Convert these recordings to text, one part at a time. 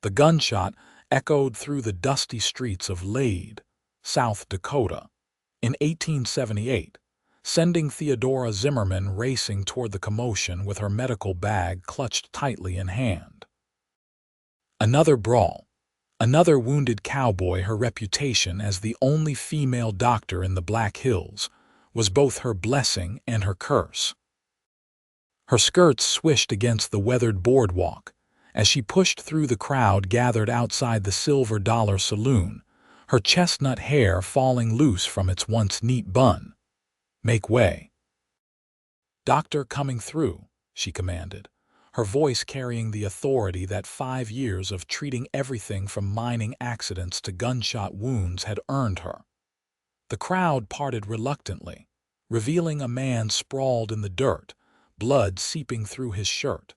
The gunshot echoed through the dusty streets of Lade, South Dakota, in 1878, sending Theodora Zimmerman racing toward the commotion with her medical bag clutched tightly in hand. Another brawl. Another wounded cowboy. Her reputation as the only female doctor in the Black Hills was both her blessing and her curse. Her skirts swished against the weathered boardwalk as she pushed through the crowd gathered outside the Silver Dollar Saloon, her chestnut hair falling loose from its once neat bun. "Make way." "Doctor coming through," she commanded, her voice carrying the authority that 5 years of treating everything from mining accidents to gunshot wounds had earned her. The crowd parted reluctantly, revealing a man sprawled in the dirt, blood seeping through his shirt.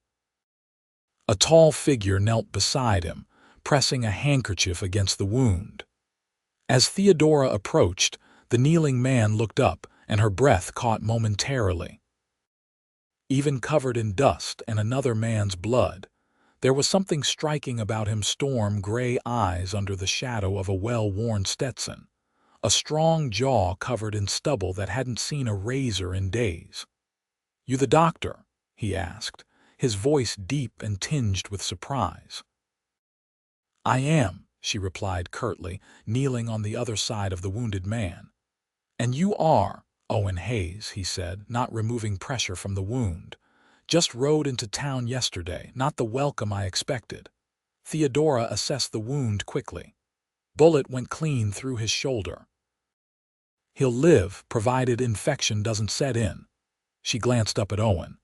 A tall figure knelt beside him, pressing a handkerchief against the wound. As Theodora approached, the kneeling man looked up, and her breath caught momentarily. Even covered in dust and another man's blood, there was something striking about him. Storm-gray eyes under the shadow of a well-worn Stetson, a strong jaw covered in stubble that hadn't seen a razor in days. "You the doctor?" he asked, his voice deep and tinged with surprise. "I am," she replied curtly, kneeling on the other side of the wounded man. "And you are Owen Hayes," he said, not removing pressure from the wound. "Just rode into town yesterday, not the welcome I expected." Theodora assessed the wound quickly. Bullet went clean through his shoulder. "He'll live, provided infection doesn't set in." She glanced up at Owen.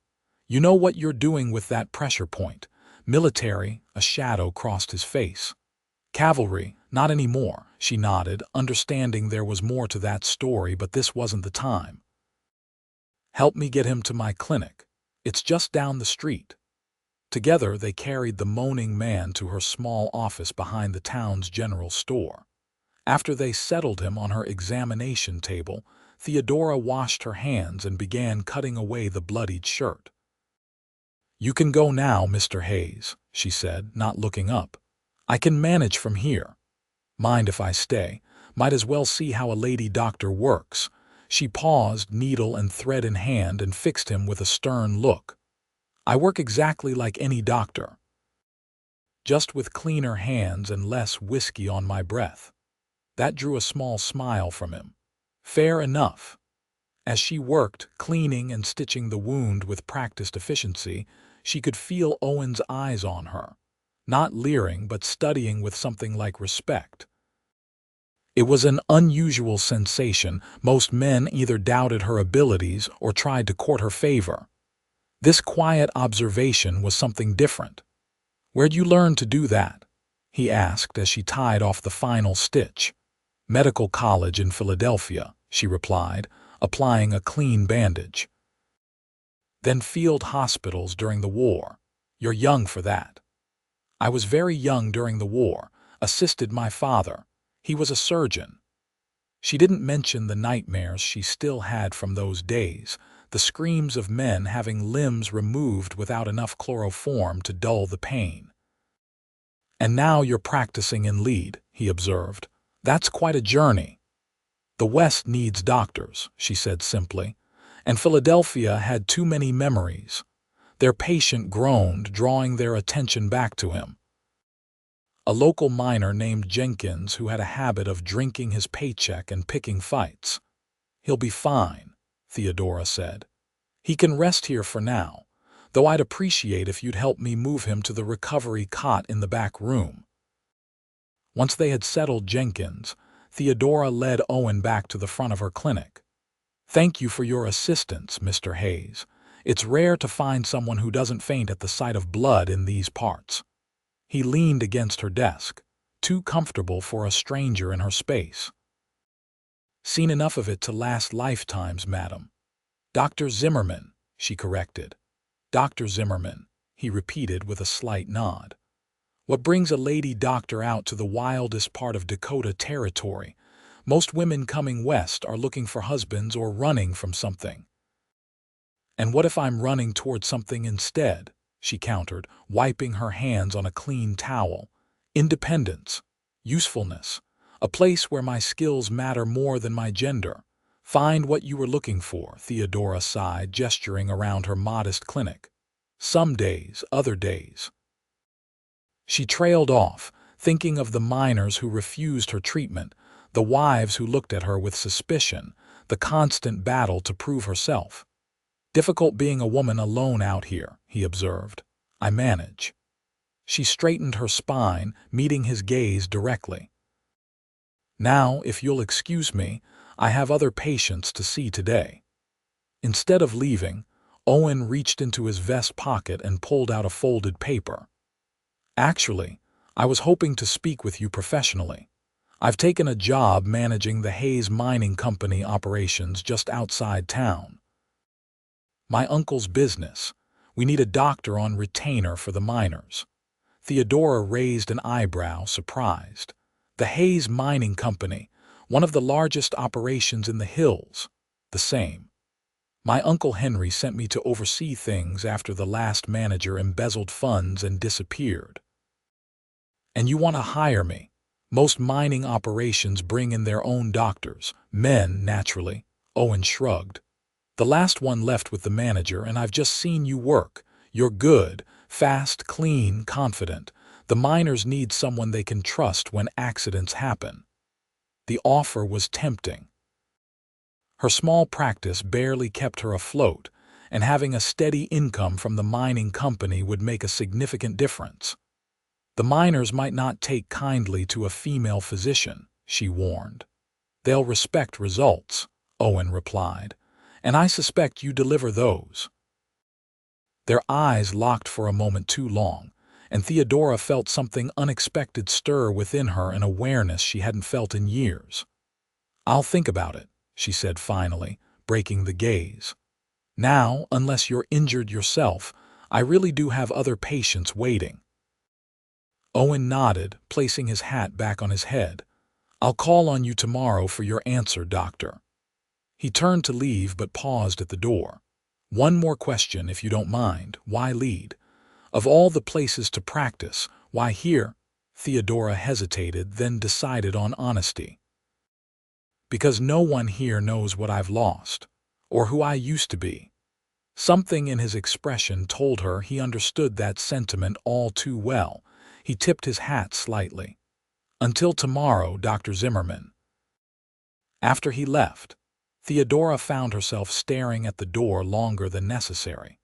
"You know what you're doing with that pressure point. Military," a shadow crossed his face. "Cavalry, not anymore," she nodded, understanding there was more to that story, but this wasn't the time. "Help me get him to my clinic. It's just down the street." Together they carried the moaning man to her small office behind the town's general store. After they settled him on her examination table, Theodora washed her hands and began cutting away the bloodied shirt. "You can go now, Mr. Hayes," she said, not looking up. "I can manage from here." "Mind if I stay? Might as well see how a lady doctor works." She paused, needle and thread in hand, and fixed him with a stern look. "I work exactly like any doctor, just with cleaner hands and less whiskey on my breath." That drew a small smile from him. "Fair enough." As she worked, cleaning and stitching the wound with practiced efficiency, she could feel Owen's eyes on her, not leering but studying with something like respect. It was an unusual sensation. Most men either doubted her abilities or tried to court her favor. This quiet observation was something different. "Where'd you learn to do that?" he asked as she tied off the final stitch. "Medical college in Philadelphia," she replied, applying a clean bandage. "Then field hospitals during the war. You're young for that." "I was very young during the war. Assisted my father. He was a surgeon." She didn't mention the nightmares she still had from those days, the screams of men having limbs removed without enough chloroform to dull the pain. "And now you're practicing in Lead," he observed. "That's quite a journey." "The West needs doctors," she said simply, and Philadelphia had too many memories. Their patient groaned, drawing their attention back to him. "A local miner named Jenkins who had a habit of drinking his paycheck and picking fights." "He'll be fine," Theodora said. "He can rest here for now, though I'd appreciate if you'd help me move him to the recovery cot in the back room." Once they had settled Jenkins, Theodora led Owen back to the front of her clinic. "Thank you for your assistance, Mr. Hayes. It's rare to find someone who doesn't faint at the sight of blood in these parts." He leaned against her desk, too comfortable for a stranger in her space. "Seen enough of it to last lifetimes, madam." "Dr. Zimmerman," she corrected. "Dr. Zimmerman," he repeated with a slight nod. "What brings a lady doctor out to the wildest part of Dakota Territory? Most women coming west are looking for husbands or running from something." "And what if I'm running toward something instead?" she countered, wiping her hands on a clean towel. Independence, usefulness, a place where my skills matter more than my gender. Find what you were looking for, Theodora sighed, gesturing around her modest clinic. Some days, other days. She trailed off, thinking of the miners who refused her treatment, the wives who looked at her with suspicion, the constant battle to prove herself. Difficult being a woman alone out here, he observed. I manage. She straightened her spine, meeting his gaze directly. Now, if you'll excuse me, I have other patients to see today. Instead of leaving, Owen reached into his vest pocket and pulled out a folded paper. Actually, I was hoping to speak with you professionally. I've taken a job managing the Hayes Mining Company operations just outside town. My uncle's business. We need a doctor on retainer for the miners. Theodora raised an eyebrow, surprised. The Hayes Mining Company, one of the largest operations in the hills. The same. My Uncle Henry sent me to oversee things after the last manager embezzled funds and disappeared. And you want to hire me? Most mining operations bring in their own doctors, men, naturally. Owen shrugged. The last one left with the manager, and I've just seen you work. You're good, fast, clean, confident. The miners need someone they can trust when accidents happen. The offer was tempting. Her small practice barely kept her afloat, and having a steady income from the mining company would make a significant difference. The miners might not take kindly to a female physician, she warned. They'll respect results, Owen replied, and I suspect you deliver those. Their eyes locked for a moment too long, and Theodora felt something unexpected stir within her, an awareness she hadn't felt in years. I'll think about it, she said finally, breaking the gaze. Now, unless you're injured yourself, I really do have other patients waiting. Owen nodded, placing his hat back on his head. I'll call on you tomorrow for your answer, doctor. He turned to leave but paused at the door. One more question, if you don't mind. Why lead? Of all the places to practice, why here? Theodora hesitated, then decided on honesty. Because no one here knows what I've lost, or who I used to be. Something in his expression told her he understood that sentiment all too well. He tipped his hat slightly. Until tomorrow, Dr. Zimmerman. After he left, Theodora found herself staring at the door longer than necessary,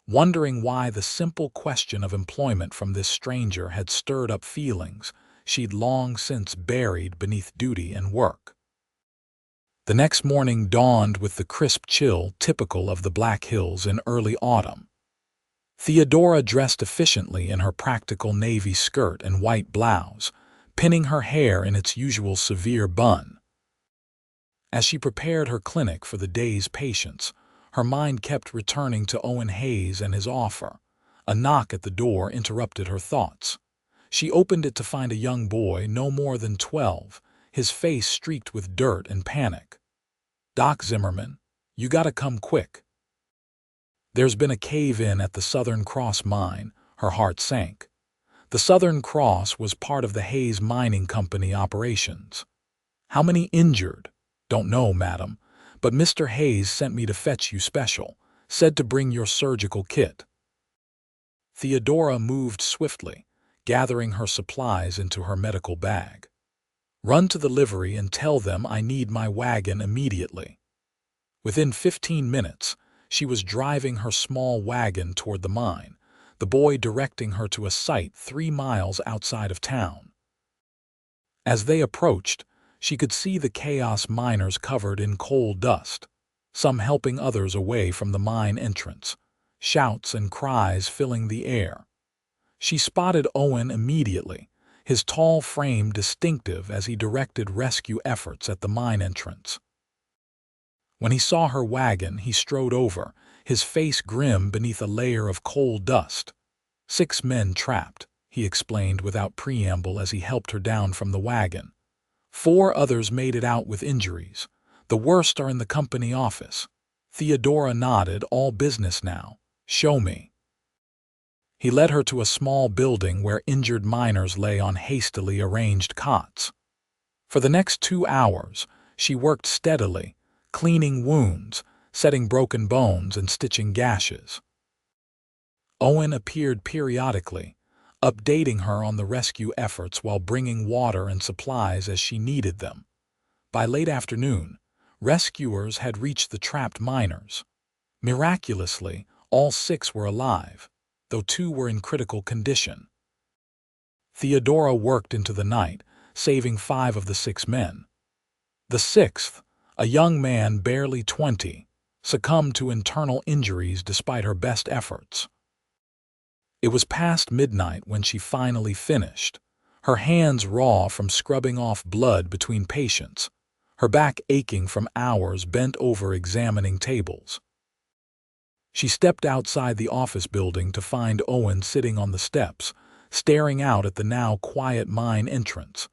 wondering why the simple question of employment from this stranger had stirred up feelings she'd long since buried beneath duty and work. The next morning dawned with the crisp chill typical of the Black Hills in early autumn. Theodora dressed efficiently in her practical navy skirt and white blouse, pinning her hair in its usual severe bun. As she prepared her clinic for the day's patients, her mind kept returning to Owen Hayes and his offer. A knock at the door interrupted her thoughts. She opened it to find a young boy no more than 12, his face streaked with dirt and panic. Doc Zimmerman, you gotta come quick. There's been a cave-in at the Southern Cross mine. Her heart sank. The Southern Cross was part of the Hayes Mining Company operations. How many injured? Don't know, madam, but Mr. Hayes sent me to fetch you special, said to bring your surgical kit. Theodora moved swiftly, gathering her supplies into her medical bag. Run to the livery and tell them I need my wagon immediately. Within 15 minutes, she was driving her small wagon toward the mine, the boy directing her to a site 3 miles outside of town. As they approached, she could see the chaos miners covered in coal dust, some helping others away from the mine entrance, shouts and cries filling the air. She spotted Owen immediately, his tall frame distinctive as he directed rescue efforts at the mine entrance. When he saw her wagon, he strode over, his face grim beneath a layer of coal dust. 6 men trapped, he explained without preamble as he helped her down from the wagon. 4 others made it out with injuries. The worst are in the company office. Theodora nodded. All business now. Show me. He led her to a small building where injured miners lay on hastily arranged cots. For the next 2 hours, she worked steadily, cleaning wounds, setting broken bones, and stitching gashes. Owen appeared periodically, updating her on the rescue efforts while bringing water and supplies as she needed them. By late afternoon, rescuers had reached the trapped miners. Miraculously, all 6 were alive, though 2 were in critical condition. Theodora worked into the night, saving 5 of the 6 men. The 6th, a young man barely 20, succumbed to internal injuries despite her best efforts. It was past midnight when she finally finished, her hands raw from scrubbing off blood between patients, her back aching from hours bent over examining tables. She stepped outside the office building to find Owen sitting on the steps, staring out at the now quiet mine entrance,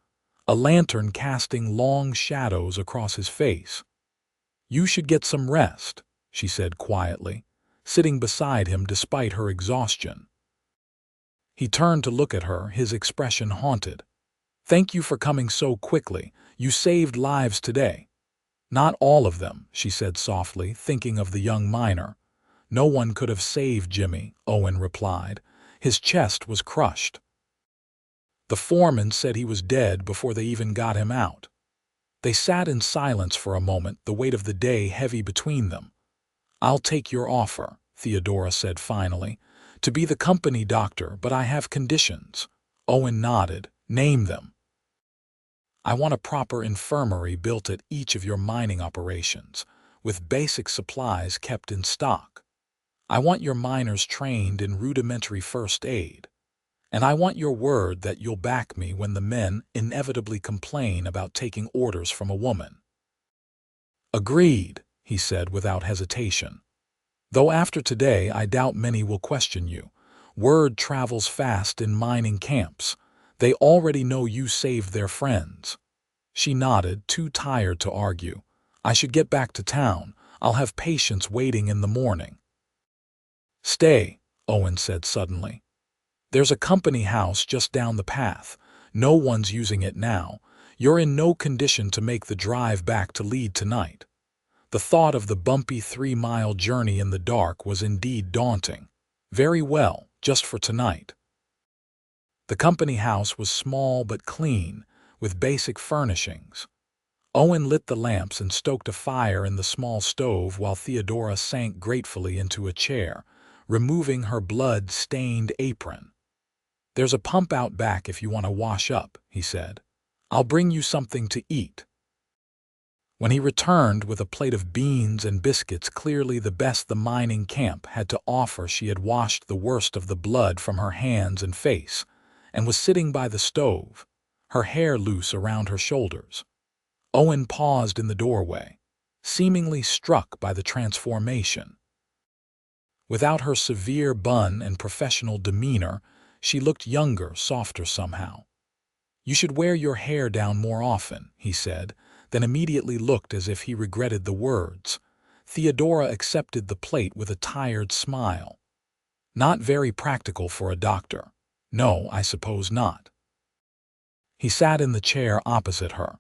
a lantern casting long shadows across his face. "You should get some rest," she said quietly, sitting beside him despite her exhaustion. He turned to look at her, his expression haunted. "Thank you for coming so quickly. You saved lives today." "Not all of them," she said softly, thinking of the young miner. "No one could have saved Jimmy," Owen replied. His chest was crushed. "The foreman said he was dead before they even got him out." They sat in silence for a moment, the weight of the day heavy between them. "I'll take your offer," Theodora said finally, "to be the company doctor, but I have conditions." Owen nodded. "Name them." "I want a proper infirmary built at each of your mining operations, with basic supplies kept in stock. I want your miners trained in rudimentary first aid. And I want your word that you'll back me when the men inevitably complain about taking orders from a woman." "Agreed," he said without hesitation. "Though after today I doubt many will question you. Word travels fast in mining camps. They already know you saved their friends." She nodded, too tired to argue. "I should get back to town. I'll have patients waiting in the morning." "Stay," Owen said suddenly. "There's a company house just down the path. No one's using it now. You're in no condition to make the drive back to Lead tonight." The thought of the bumpy 3-mile journey in the dark was indeed daunting. "Very well, just for tonight." The company house was small but clean, with basic furnishings. Owen lit the lamps and stoked a fire in the small stove while Theodora sank gratefully into a chair, removing her blood-stained apron. "There's a pump out back if you want to wash up," he said. "I'll bring you something to eat." When he returned with a plate of beans and biscuits, clearly the best the mining camp had to offer, she had washed the worst of the blood from her hands and face, and was sitting by the stove, her hair loose around her shoulders. Owen paused in the doorway, seemingly struck by the transformation. Without her severe bun and professional demeanor, she looked younger, softer somehow. "You should wear your hair down more often," he said, then immediately looked as if he regretted the words. Theodora accepted the plate with a tired smile. "Not very practical for a doctor." "No, I suppose not." He sat in the chair opposite her.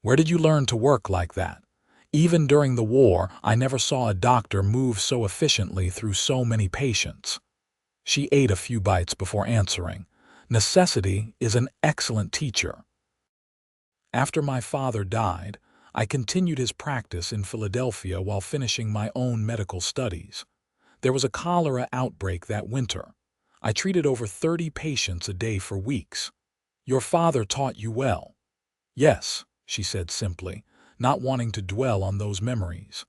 "Where did you learn to work like that? Even during the war, I never saw a doctor move so efficiently through so many patients." She ate a few bites before answering. "Necessity is an excellent teacher. After my father died, I continued his practice in Philadelphia while finishing my own medical studies. There was a cholera outbreak that winter. I treated over 30 patients a day for weeks." "Your father taught you well." "Yes," she said simply, not wanting to dwell on those memories.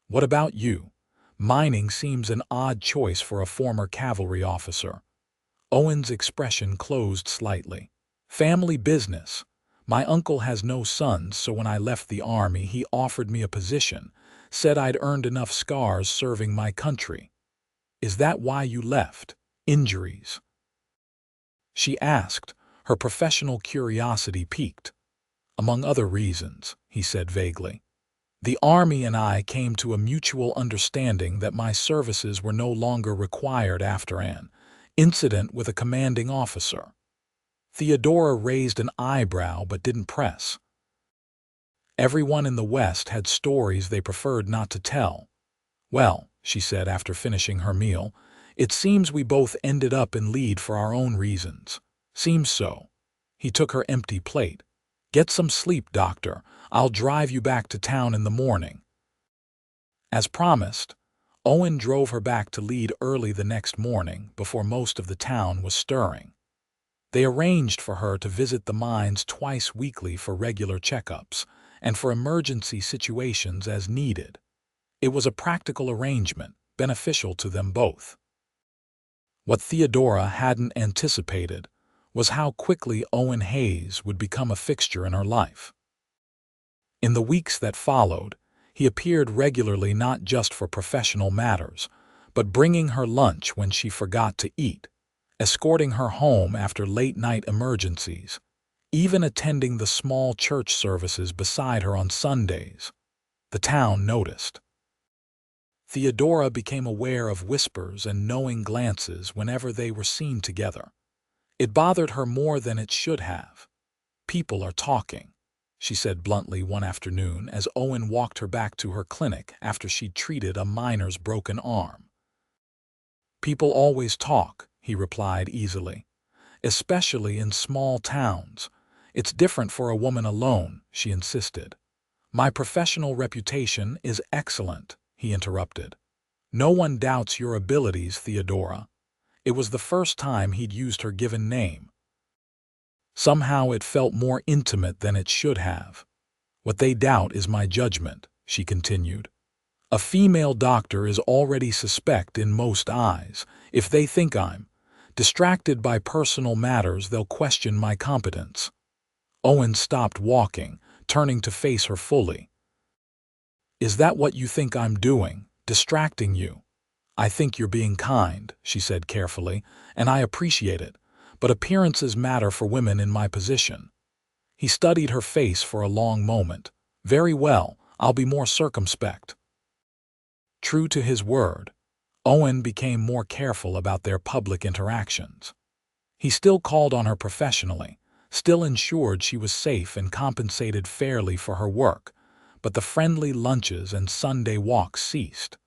"What about you? Mining seems an odd choice for a former cavalry officer." Owen's expression closed slightly. "Family business. My uncle has no sons, so when I left the army, he offered me a position, said I'd earned enough scars serving my country." "Is that why you left? Injuries?" she asked, her professional curiosity piqued. "Among other reasons," he said vaguely. The Army and I came to a mutual understanding that my services were no longer required after an incident with a commanding officer. Theodora raised an eyebrow but didn't press. Everyone in the West had stories they preferred not to tell. Well, she said after finishing her meal, it seems we both ended up in lead for our own reasons. Seems so. He took her empty plate. Get some sleep, doctor. I'll drive you back to town in the morning. As promised, Owen drove her back to lead early the next morning before most of the town was stirring. They arranged for her to visit the mines twice weekly for regular checkups and for emergency situations as needed. It was a practical arrangement, beneficial to them both. What Theodora hadn't anticipated was how quickly Owen Hayes would become a fixture in her life. In the weeks that followed, he appeared regularly not just for professional matters, but bringing her lunch when she forgot to eat, escorting her home after late-night emergencies, even attending the small church services beside her on Sundays. The town noticed. Theodora became aware of whispers and knowing glances whenever they were seen together. It bothered her more than it should have. "People are talking," she said bluntly one afternoon as Owen walked her back to her clinic after she'd treated a miner's broken arm. "People always talk," he replied easily. "Especially in small towns. It's different for a woman alone," she insisted. "My professional reputation is excellent," he interrupted. "No one doubts your abilities, Theodora." It was the first time he'd used her given name. Somehow it felt more intimate than it should have. "What they doubt is my judgment," she continued. "A female doctor is already suspect in most eyes. If they think I'm distracted by personal matters, they'll question my competence." Owen stopped walking, turning to face her fully. "Is that what you think I'm doing, distracting you?" "I think you're being kind," she said carefully, "and I appreciate it, but appearances matter for women in my position." He studied her face for a long moment. "Very well, I'll be more circumspect." True to his word, Owen became more careful about their public interactions. He still called on her professionally, still ensured she was safe and compensated fairly for her work, but the friendly lunches and Sunday walks ceased.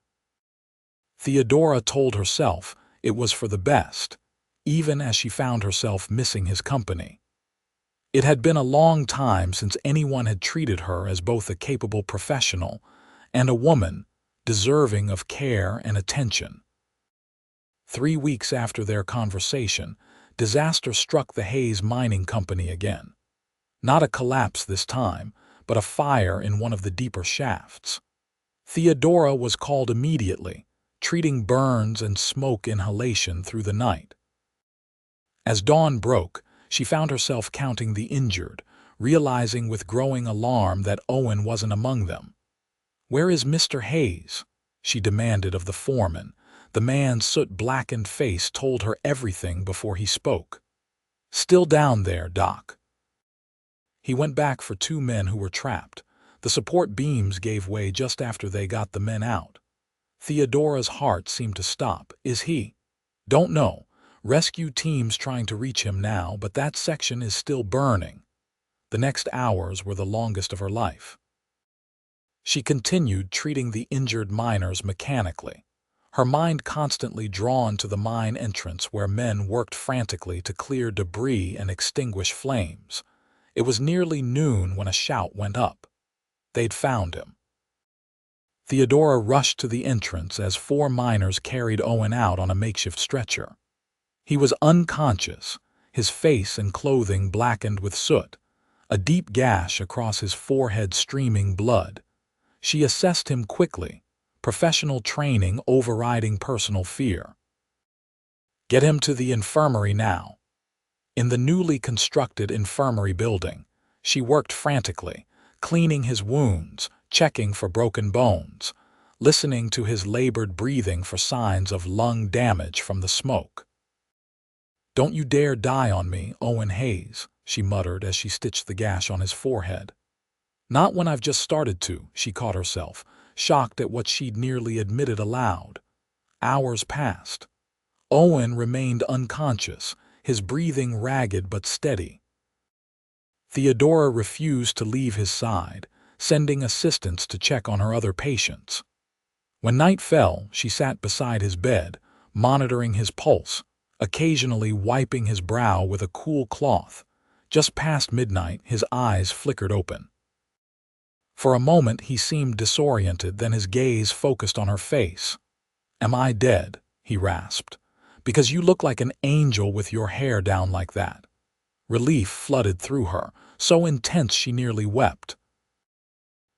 Theodora told herself it was for the best, even as she found herself missing his company. It had been a long time since anyone had treated her as both a capable professional and a woman deserving of care and attention. 3 weeks after their conversation, disaster struck the Hayes Mining Company again. Not a collapse this time, but a fire in one of the deeper shafts. Theodora was called immediately, treating burns and smoke inhalation through the night. As dawn broke, she found herself counting the injured, realizing with growing alarm that Owen wasn't among them. "Where is Mr. Hayes?" she demanded of the foreman. The man's soot-blackened face told her everything before he spoke. "Still down there, Doc." He went back for 2 men who were trapped. The support beams gave way just after they got the men out. Theodora's heart seemed to stop. "Is he?" "Don't know. Rescue teams trying to reach him now, but that section is still burning." The next hours were the longest of her life. She continued treating the injured miners mechanically, her mind constantly drawn to the mine entrance where men worked frantically to clear debris and extinguish flames. It was nearly noon when a shout went up. They'd found him. Theodora rushed to the entrance as 4 miners carried Owen out on a makeshift stretcher. He was unconscious, his face and clothing blackened with soot, a deep gash across his forehead streaming blood. She assessed him quickly, professional training overriding personal fear. "Get him to the infirmary now." In the newly constructed infirmary building, she worked frantically, cleaning his wounds, checking for broken bones, listening to his labored breathing for signs of lung damage from the smoke. "Don't you dare die on me, Owen Hayes," she muttered as she stitched the gash on his forehead. Not when I've just started to, she caught herself, shocked at what she'd nearly admitted aloud. Hours passed. Owen remained unconscious, his breathing ragged but steady. Theodora refused to leave his side, sending assistants to check on her other patients. When night fell, she sat beside his bed, monitoring his pulse, occasionally wiping his brow with a cool cloth. Just past midnight, his eyes flickered open. For a moment he seemed disoriented, then his gaze focused on her face. "Am I dead?" he rasped. "Because you look like an angel with your hair down like that." Relief flooded through her, so intense she nearly wept.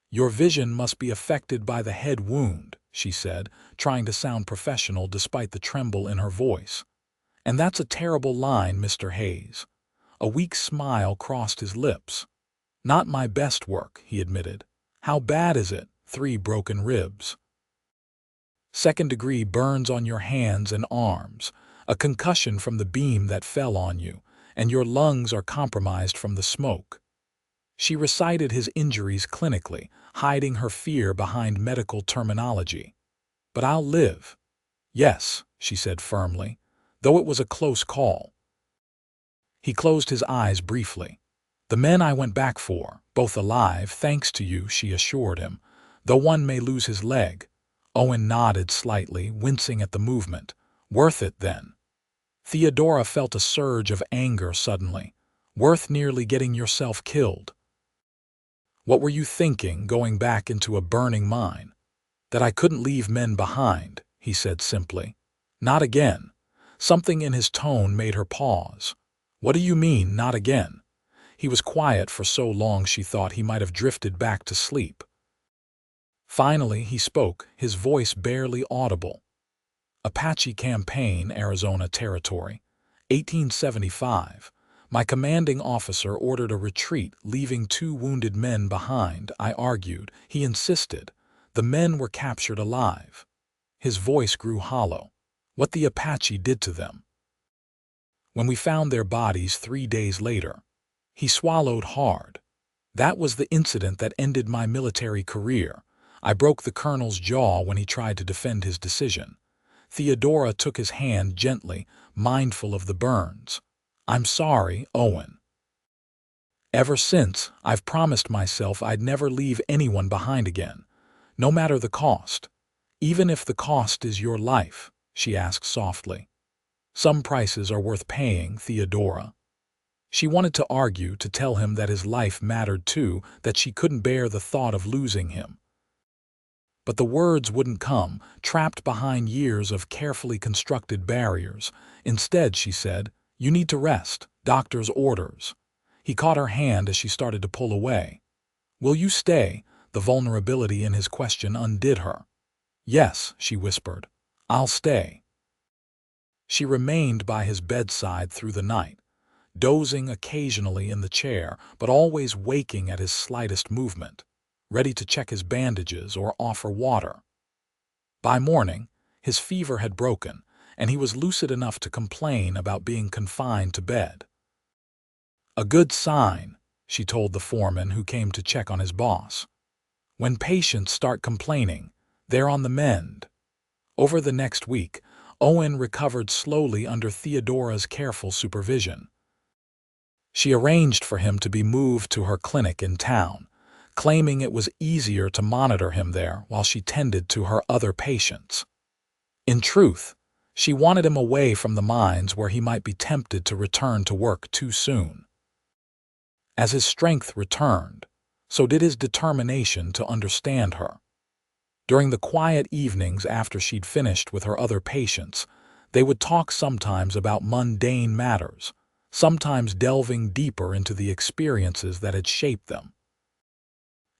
"Your vision must be affected by the head wound," she said, trying to sound professional despite the tremble in her voice. "And that's a terrible line, Mr. Hayes." A weak smile crossed his lips. "Not my best work," he admitted. "How bad is it?" "3 broken ribs. Second-degree burns on your hands and arms, a concussion from the beam that fell on you, and your lungs are compromised from the smoke." She recited his injuries clinically, hiding her fear behind medical terminology. "But I'll live." "Yes," she said firmly, "though it was a close call." He closed his eyes briefly. "The men I went back for, both alive, thanks to you," she assured him, "though one may lose his leg." Owen nodded slightly, wincing at the movement. "Worth it, then?" Theodora felt a surge of anger suddenly. "Worth nearly getting yourself killed." "What were you thinking, going back into a burning mine?" "That I couldn't leave men behind," he said simply. "Not again." Something in his tone made her pause. "What do you mean, not again?" He was quiet for so long she thought he might have drifted back to sleep. Finally he spoke, his voice barely audible. "Apache Campaign, Arizona Territory, 1875. My commanding officer ordered a retreat, leaving 2 wounded men behind," I argued. He insisted. "The men were captured alive." His voice grew hollow. "What the Apache did to them?" "When we found their bodies 3 days later." He swallowed hard. "That was the incident that ended my military career. I broke the colonel's jaw when he tried to defend his decision." Theodora took his hand gently, mindful of the burns. "I'm sorry, Owen. Ever since, I've promised myself I'd never leave anyone behind again, no matter the cost." "Even if the cost is your life?" she asked softly. "Some prices are worth paying, Theodora." She wanted to argue, to tell him that his life mattered too, that she couldn't bear the thought of losing him. But the words wouldn't come, trapped behind years of carefully constructed barriers. Instead, she said, "You need to rest. Doctor's orders." He caught her hand as she started to pull away. "Will you stay?" The vulnerability in his question undid her. "Yes," she whispered. "I'll stay." She remained by his bedside through the night, dozing occasionally in the chair, but always waking at his slightest movement, ready to check his bandages or offer water. By morning, his fever had broken, and he was lucid enough to complain about being confined to bed. "A good sign," she told the foreman who came to check on his boss. "When patients start complaining, they're on the mend." Over the next week, Owen recovered slowly under Theodora's careful supervision. She arranged for him to be moved to her clinic in town, claiming it was easier to monitor him there while she tended to her other patients. In truth, she wanted him away from the mines where he might be tempted to return to work too soon. As his strength returned, so did his determination to understand her. During the quiet evenings after she'd finished with her other patients, they would talk sometimes about mundane matters, sometimes delving deeper into the experiences that had shaped them.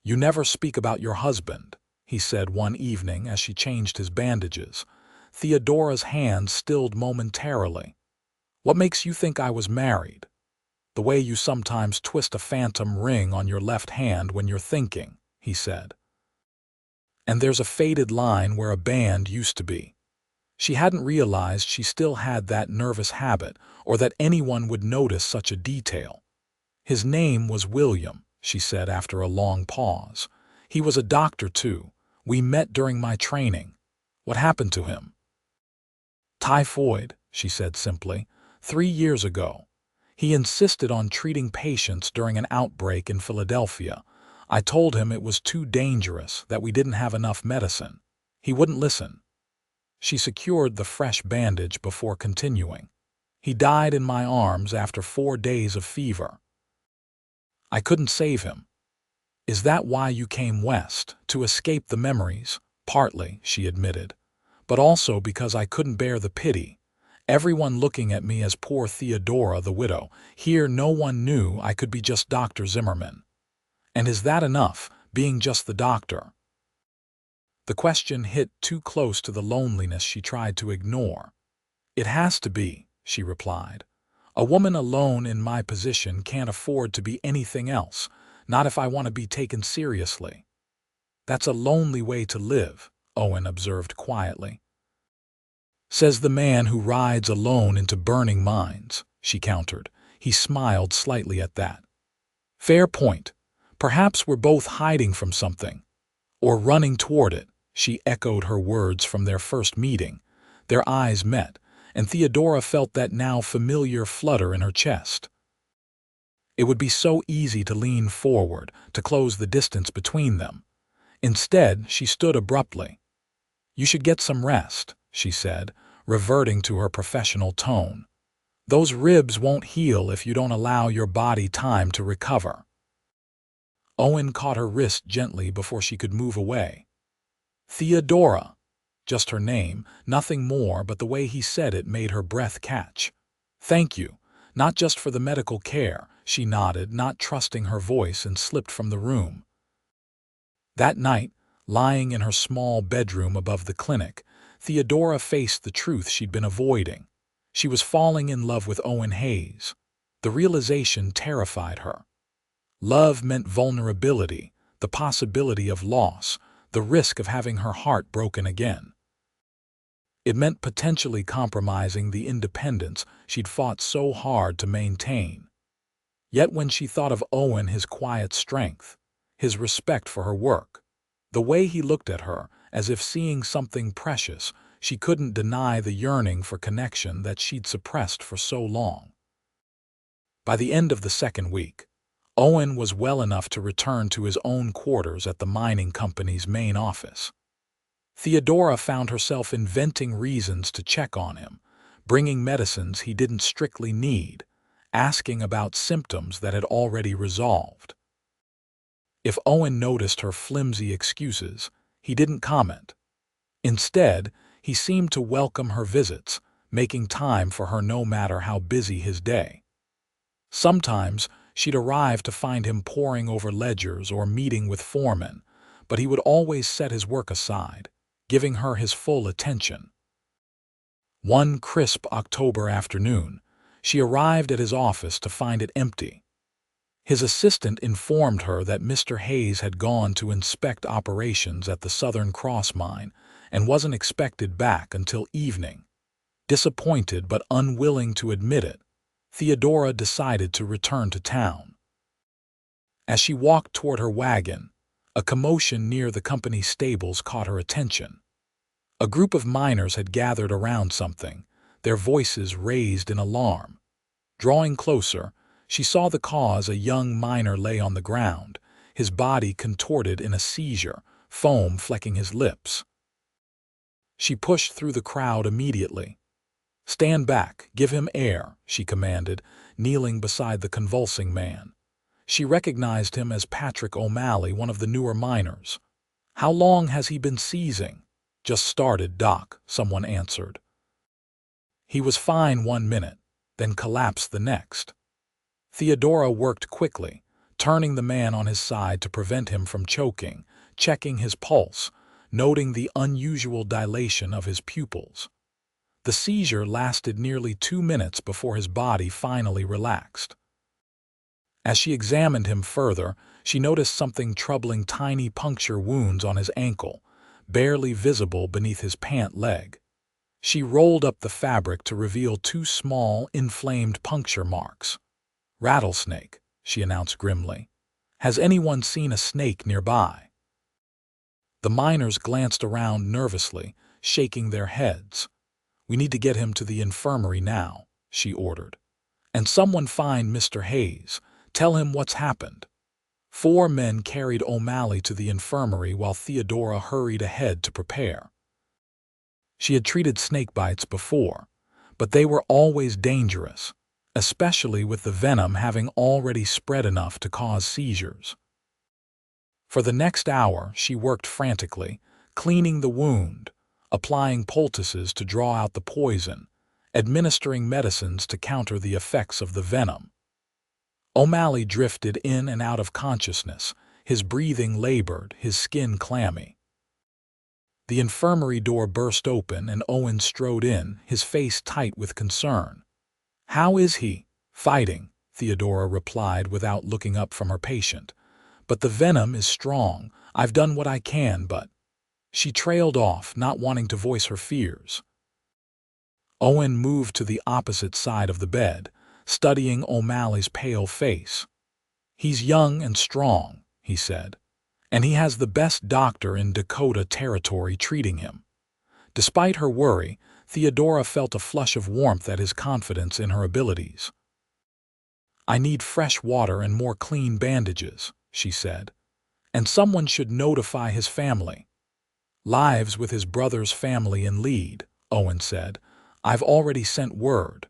"You never speak about your husband," he said one evening as she changed his bandages. Theodora's hand stilled momentarily. "What makes you think I was married?" "The way you sometimes twist a phantom ring on your left hand when you're thinking," he said. "And there's a faded line where a band used to be." She hadn't realized she still had that nervous habit, or that anyone would notice such a detail. "His name was William," she said after a long pause. He was a doctor, too. We met during my training. What happened to him? Typhoid, she said simply. 3 years ago. He insisted on treating patients during an outbreak in Philadelphia. I told him it was too dangerous, that we didn't have enough medicine. He wouldn't listen. She secured the fresh bandage before continuing. He died in my arms after 4 days of fever. I couldn't save him. Is that why you came west, to escape the memories? Partly, she admitted, but also because I couldn't bear the pity. Everyone looking at me as poor Theodora the widow. Here no one knew I could be just Dr. Zimmerman. And is that enough, being just the doctor? The question hit too close to the loneliness she tried to ignore. It has to be, she replied. A woman alone in my position can't afford to be anything else, not if I want to be taken seriously. That's a lonely way to live, Owen observed quietly. Says the man who rides alone into burning mines, she countered. He smiled slightly at that. Fair point. Perhaps we're both hiding from something. Or running toward it, she echoed her words from their first meeting. Their eyes met, and Theodora felt that now familiar flutter in her chest. It would be so easy to lean forward, to close the distance between them. Instead, she stood abruptly. You should get some rest, she said, reverting to her professional tone. Those ribs won't heal if you don't allow your body time to recover. Owen caught her wrist gently before she could move away. Theodora, just her name, nothing more, but the way he said it made her breath catch. Thank you, not just for the medical care, she nodded, not trusting her voice, and slipped from the room. That night, lying in her small bedroom above the clinic, Theodora faced the truth she'd been avoiding. She was falling in love with Owen Hayes. The realization terrified her. Love meant vulnerability, the possibility of loss, the risk of having her heart broken again. It meant potentially compromising the independence she'd fought so hard to maintain. Yet when she thought of Owen, his quiet strength, his respect for her work, the way he looked at her, as if seeing something precious, she couldn't deny the yearning for connection that she'd suppressed for so long. By the end of the second week, Owen was well enough to return to his own quarters at the mining company's main office. Theodora found herself inventing reasons to check on him, bringing medicines he didn't strictly need, asking about symptoms that had already resolved. If Owen noticed her flimsy excuses, he didn't comment. Instead, he seemed to welcome her visits, making time for her no matter how busy his day. Sometimes, she'd arrive to find him poring over ledgers or meeting with foremen, but he would always set his work aside, giving her his full attention. One crisp October afternoon, she arrived at his office to find it empty. His assistant informed her that Mr. Hayes had gone to inspect operations at the Southern Cross mine and wasn't expected back until evening. Disappointed but unwilling to admit it, Theodora decided to return to town. As she walked toward her wagon, a commotion near the company stables caught her attention. A group of miners had gathered around something, their voices raised in alarm. Drawing closer, she saw the cause. A young miner lay on the ground, his body contorted in a seizure, foam flecking his lips. She pushed through the crowd immediately. Stand back, give him air, she commanded, kneeling beside the convulsing man. She recognized him as Patrick O'Malley, one of the newer miners. How long has he been seizing? Just started, Doc, someone answered. He was fine 1 minute, then collapsed the next. Theodora worked quickly, turning the man on his side to prevent him from choking, checking his pulse, noting the unusual dilation of his pupils. The seizure lasted nearly 2 minutes before his body finally relaxed. As she examined him further, she noticed something troubling: tiny puncture wounds on his ankle, barely visible beneath his pant leg. She rolled up the fabric to reveal 2 small, inflamed puncture marks. Rattlesnake, she announced grimly. Has anyone seen a snake nearby? The miners glanced around nervously, shaking their heads. We need to get him to the infirmary now, she ordered. And someone find Mr. Hayes. Tell him what's happened. 4 men carried O'Malley to the infirmary while Theodora hurried ahead to prepare. She had treated snake bites before, but they were always dangerous, especially with the venom having already spread enough to cause seizures. For the next hour, she worked frantically, cleaning the wound, applying poultices to draw out the poison, administering medicines to counter the effects of the venom. O'Malley drifted in and out of consciousness, his breathing labored, his skin clammy. The infirmary door burst open and Owen strode in, his face tight with concern. "How is he?" "Fighting," Theodora replied without looking up from her patient. "But the venom is strong. I've done what I can, but—" She trailed off, not wanting to voice her fears. Owen moved to the opposite side of the bed, studying O'Malley's pale face. "He's young and strong," he said, "and he has the best doctor in Dakota Territory treating him." Despite her worry, Theodora felt a flush of warmth at his confidence in her abilities. "I need fresh water and more clean bandages," she said, "and someone should notify his family." "Lives with his brother's family in lead," Owen said. "I've already sent word."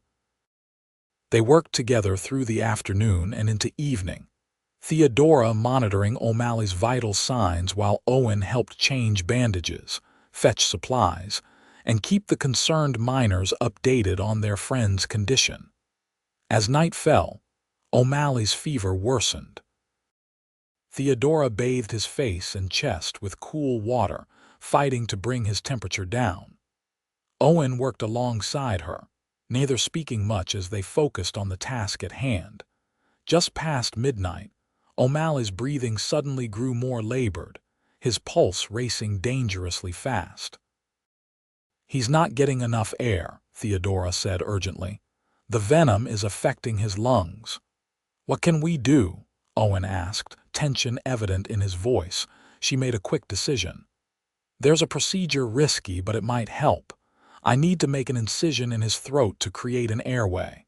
They worked together through the afternoon and into evening, Theodora monitoring O'Malley's vital signs while Owen helped change bandages, fetch supplies, and keep the concerned miners updated on their friend's condition. As night fell, O'Malley's fever worsened. Theodora bathed his face and chest with cool water, fighting to bring his temperature down. Owen worked alongside her, neither speaking much as they focused on the task at hand. Just past midnight, O'Malley's breathing suddenly grew more labored, his pulse racing dangerously fast. "He's not getting enough air," Theodora said urgently. "The venom is affecting his lungs." "What can we do?" Owen asked, tension evident in his voice. She made a quick decision. "There's a procedure risky, but it might help. I need to make an incision in his throat to create an airway."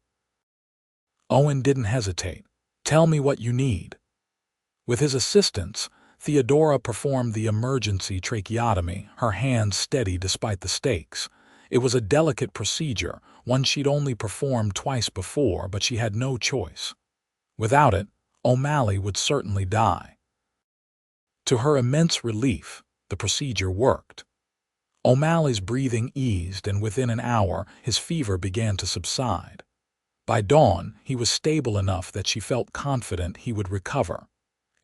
Owen didn't hesitate. "Tell me what you need." With his assistance, Theodora performed the emergency tracheotomy, her hands steady despite the stakes. It was a delicate procedure, one she'd only performed twice before, but she had no choice. Without it, O'Malley would certainly die. To her immense relief, the procedure worked. O'Malley's breathing eased, and within an hour, his fever began to subside. By dawn, he was stable enough that she felt confident he would recover.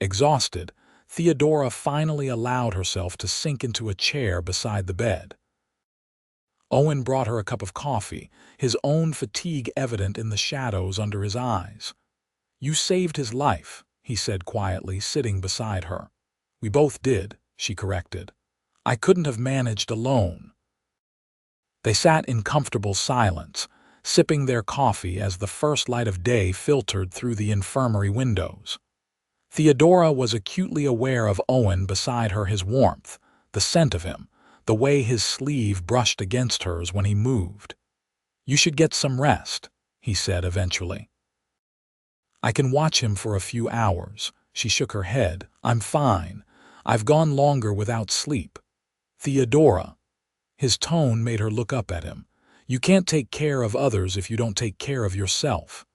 Exhausted, Theodora finally allowed herself to sink into a chair beside the bed. Owen brought her a cup of coffee, his own fatigue evident in the shadows under his eyes. "You saved his life," he said quietly, sitting beside her. "We both did," she corrected. "I couldn't have managed alone." They sat in comfortable silence, sipping their coffee as the first light of day filtered through the infirmary windows. Theodora was acutely aware of Owen beside her, his warmth, the scent of him, the way his sleeve brushed against hers when he moved. "You should get some rest," he said eventually. "I can watch him for a few hours." She shook her head. "I'm fine. I've gone longer without sleep." "Theodora." His tone made her look up at him. "You can't take care of others if you don't take care of yourself."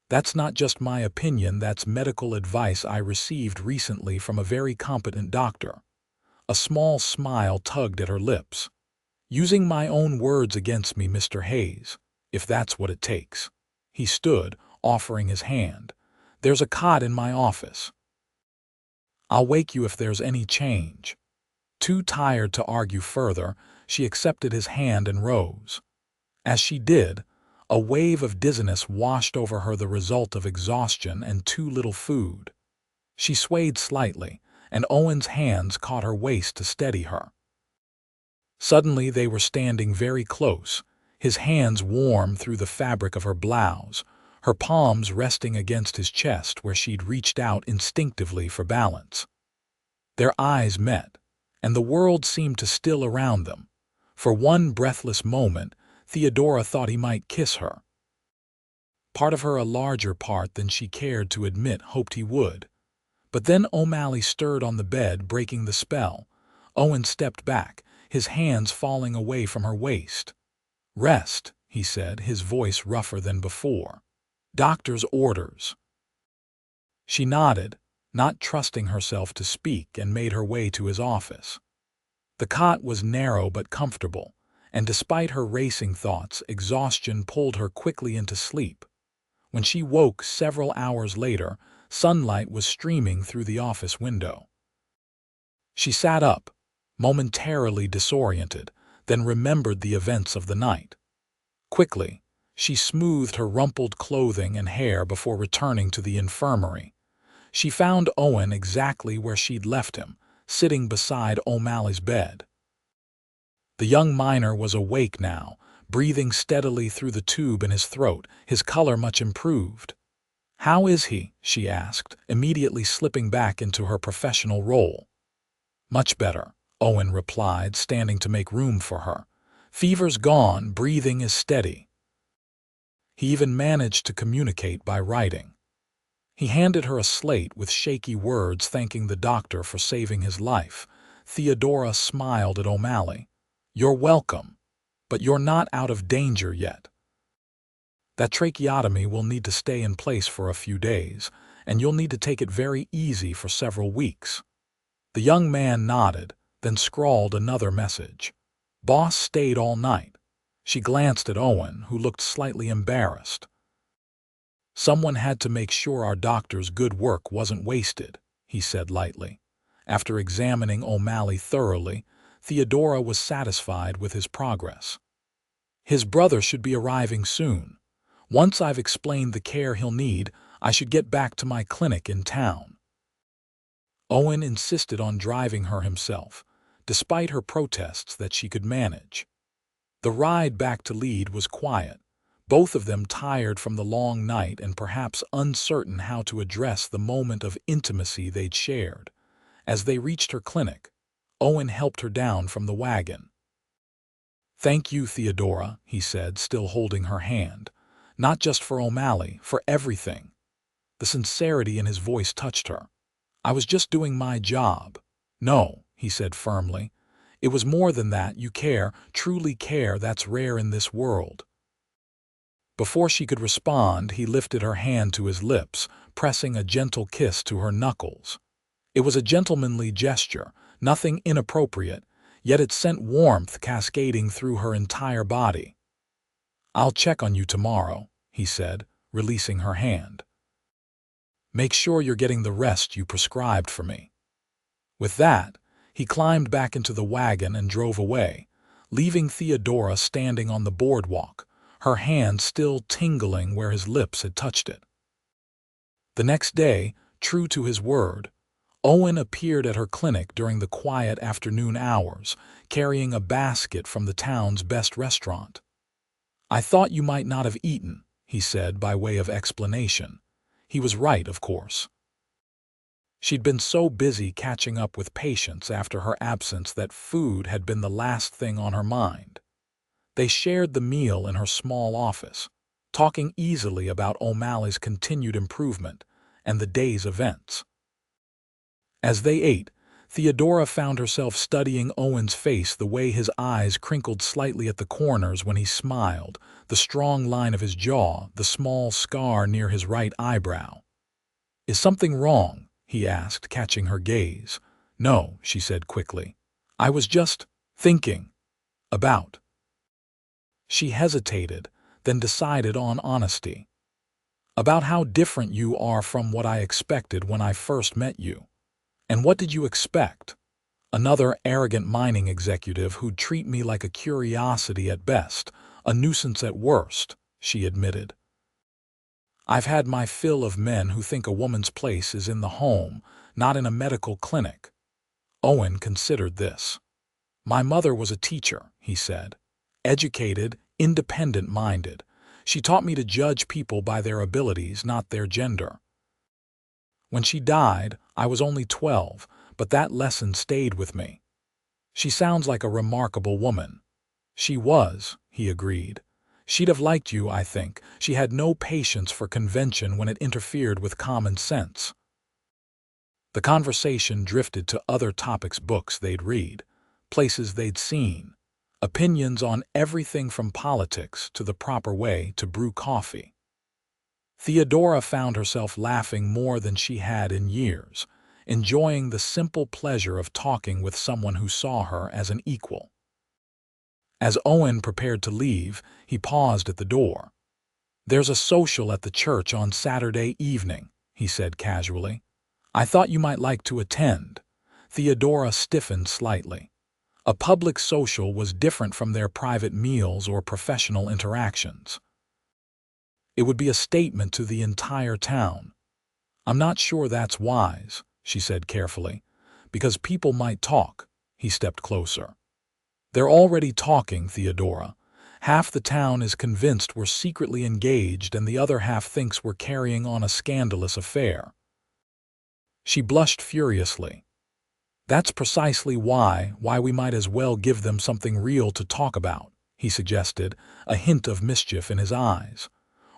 "That's not just my opinion, that's medical advice I received recently from a very competent doctor." A small smile tugged at her lips. "Using my own words against me, Mr. Hayes, if that's what it takes." He stood, offering his hand. "There's a cot in my office. I'll wake you if there's any change." Too tired to argue further, she accepted his hand and rose. As she did, a wave of dizziness washed over her, the result of exhaustion and too little food. She swayed slightly, and Owen's hands caught her waist to steady her. Suddenly they were standing very close, his hands warm through the fabric of her blouse, her palms resting against his chest where she'd reached out instinctively for balance. Their eyes met, and the world seemed to still around them. For one breathless moment, Theodora thought he might kiss her. Part of her, a larger part than she cared to admit, hoped he would. But then O'Malley stirred on the bed, breaking the spell. Owen stepped back, his hands falling away from her waist. "Rest," he said, his voice rougher than before. "Doctor's orders." She nodded, not trusting herself to speak, and made her way to his office. The cot was narrow but comfortable, and despite her racing thoughts, exhaustion pulled her quickly into sleep. When she woke several hours later, sunlight was streaming through the office window. She sat up, momentarily disoriented, then remembered the events of the night. Quickly, she smoothed her rumpled clothing and hair before returning to the infirmary. She found Owen exactly where she'd left him, sitting beside O'Malley's bed. The young miner was awake now, breathing steadily through the tube in his throat, his color much improved. "How is he?" she asked, immediately slipping back into her professional role. "Much better," Owen replied, standing to make room for her. "Fever's gone, breathing is steady." He even managed to communicate by writing. He handed her a slate with shaky words thanking the doctor for saving his life. Theodora smiled at O'Malley. "You're welcome, but you're not out of danger yet. That tracheotomy will need to stay in place for a few days, and you'll need to take it very easy for several weeks." The young man nodded, then scrawled another message. "Boss stayed all night." She glanced at Owen, who looked slightly embarrassed. "Someone had to make sure our doctor's good work wasn't wasted," he said lightly. After examining O'Malley thoroughly, Theodora was satisfied with his progress. "His brother should be arriving soon. Once I've explained the care he'll need, I should get back to my clinic in town." Owen insisted on driving her himself, despite her protests that she could manage. The ride back to Lead was quiet, both of them tired from the long night and perhaps uncertain how to address the moment of intimacy they'd shared. As they reached her clinic, Owen helped her down from the wagon. "Thank you, Theodora," he said, still holding her hand. "Not just for O'Malley, for everything." The sincerity in his voice touched her. "I was just doing my job." "No," he said firmly. "It was more than that. You care, truly care. That's rare in this world." Before she could respond, he lifted her hand to his lips, pressing a gentle kiss to her knuckles. It was a gentlemanly gesture, nothing inappropriate, yet it sent warmth cascading through her entire body. "I'll check on you tomorrow," he said, releasing her hand. "Make sure you're getting the rest you prescribed for me." With that, he climbed back into the wagon and drove away, leaving Theodora standing on the boardwalk, her hand still tingling where his lips had touched it. The next day, true to his word, Owen appeared at her clinic during the quiet afternoon hours, carrying a basket from the town's best restaurant. "I thought you might not have eaten," he said by way of explanation. He was right, of course. She'd been so busy catching up with patients after her absence that food had been the last thing on her mind. They shared the meal in her small office, talking easily about O'Malley's continued improvement and the day's events. As they ate, Theodora found herself studying Owen's face, the way his eyes crinkled slightly at the corners when he smiled, the strong line of his jaw, the small scar near his right eyebrow. "Is something wrong?" he asked, catching her gaze. "No," she said quickly. "I was just thinking about." She hesitated, then decided on honesty. "About how different you are from what I expected when I first met you." "And what did you expect? Another arrogant mining executive who'd treat me like a curiosity at best, a nuisance at worst," she admitted. "I've had my fill of men who think a woman's place is in the home, not in a medical clinic." Owen considered this. "My mother was a teacher," he said. "Educated, independent-minded. She taught me to judge people by their abilities, not their gender. When she died, I was only 12, but that lesson stayed with me. She sounds like a remarkable woman. She was, he agreed. She'd have liked you, I think. She had no patience for convention when it interfered with common sense. The conversation drifted to other topics: books they'd read, places they'd seen, opinions on everything from politics to the proper way to brew coffee. Theodora found herself laughing more than she had in years, enjoying the simple pleasure of talking with someone who saw her as an equal. As Owen prepared to leave, he paused at the door. "There's a social at the church on Saturday evening," he said casually. "I thought you might like to attend." Theodora stiffened slightly. A public social was different from their private meals or professional interactions. It would be a statement to the entire town. "I'm not sure that's wise," she said carefully. "Because people might talk." He stepped closer. "They're already talking, Theodora. Half the town is convinced we're secretly engaged and the other half thinks we're carrying on a scandalous affair." She blushed furiously. "That's precisely why we might as well give them something real to talk about," he suggested, a hint of mischief in his eyes.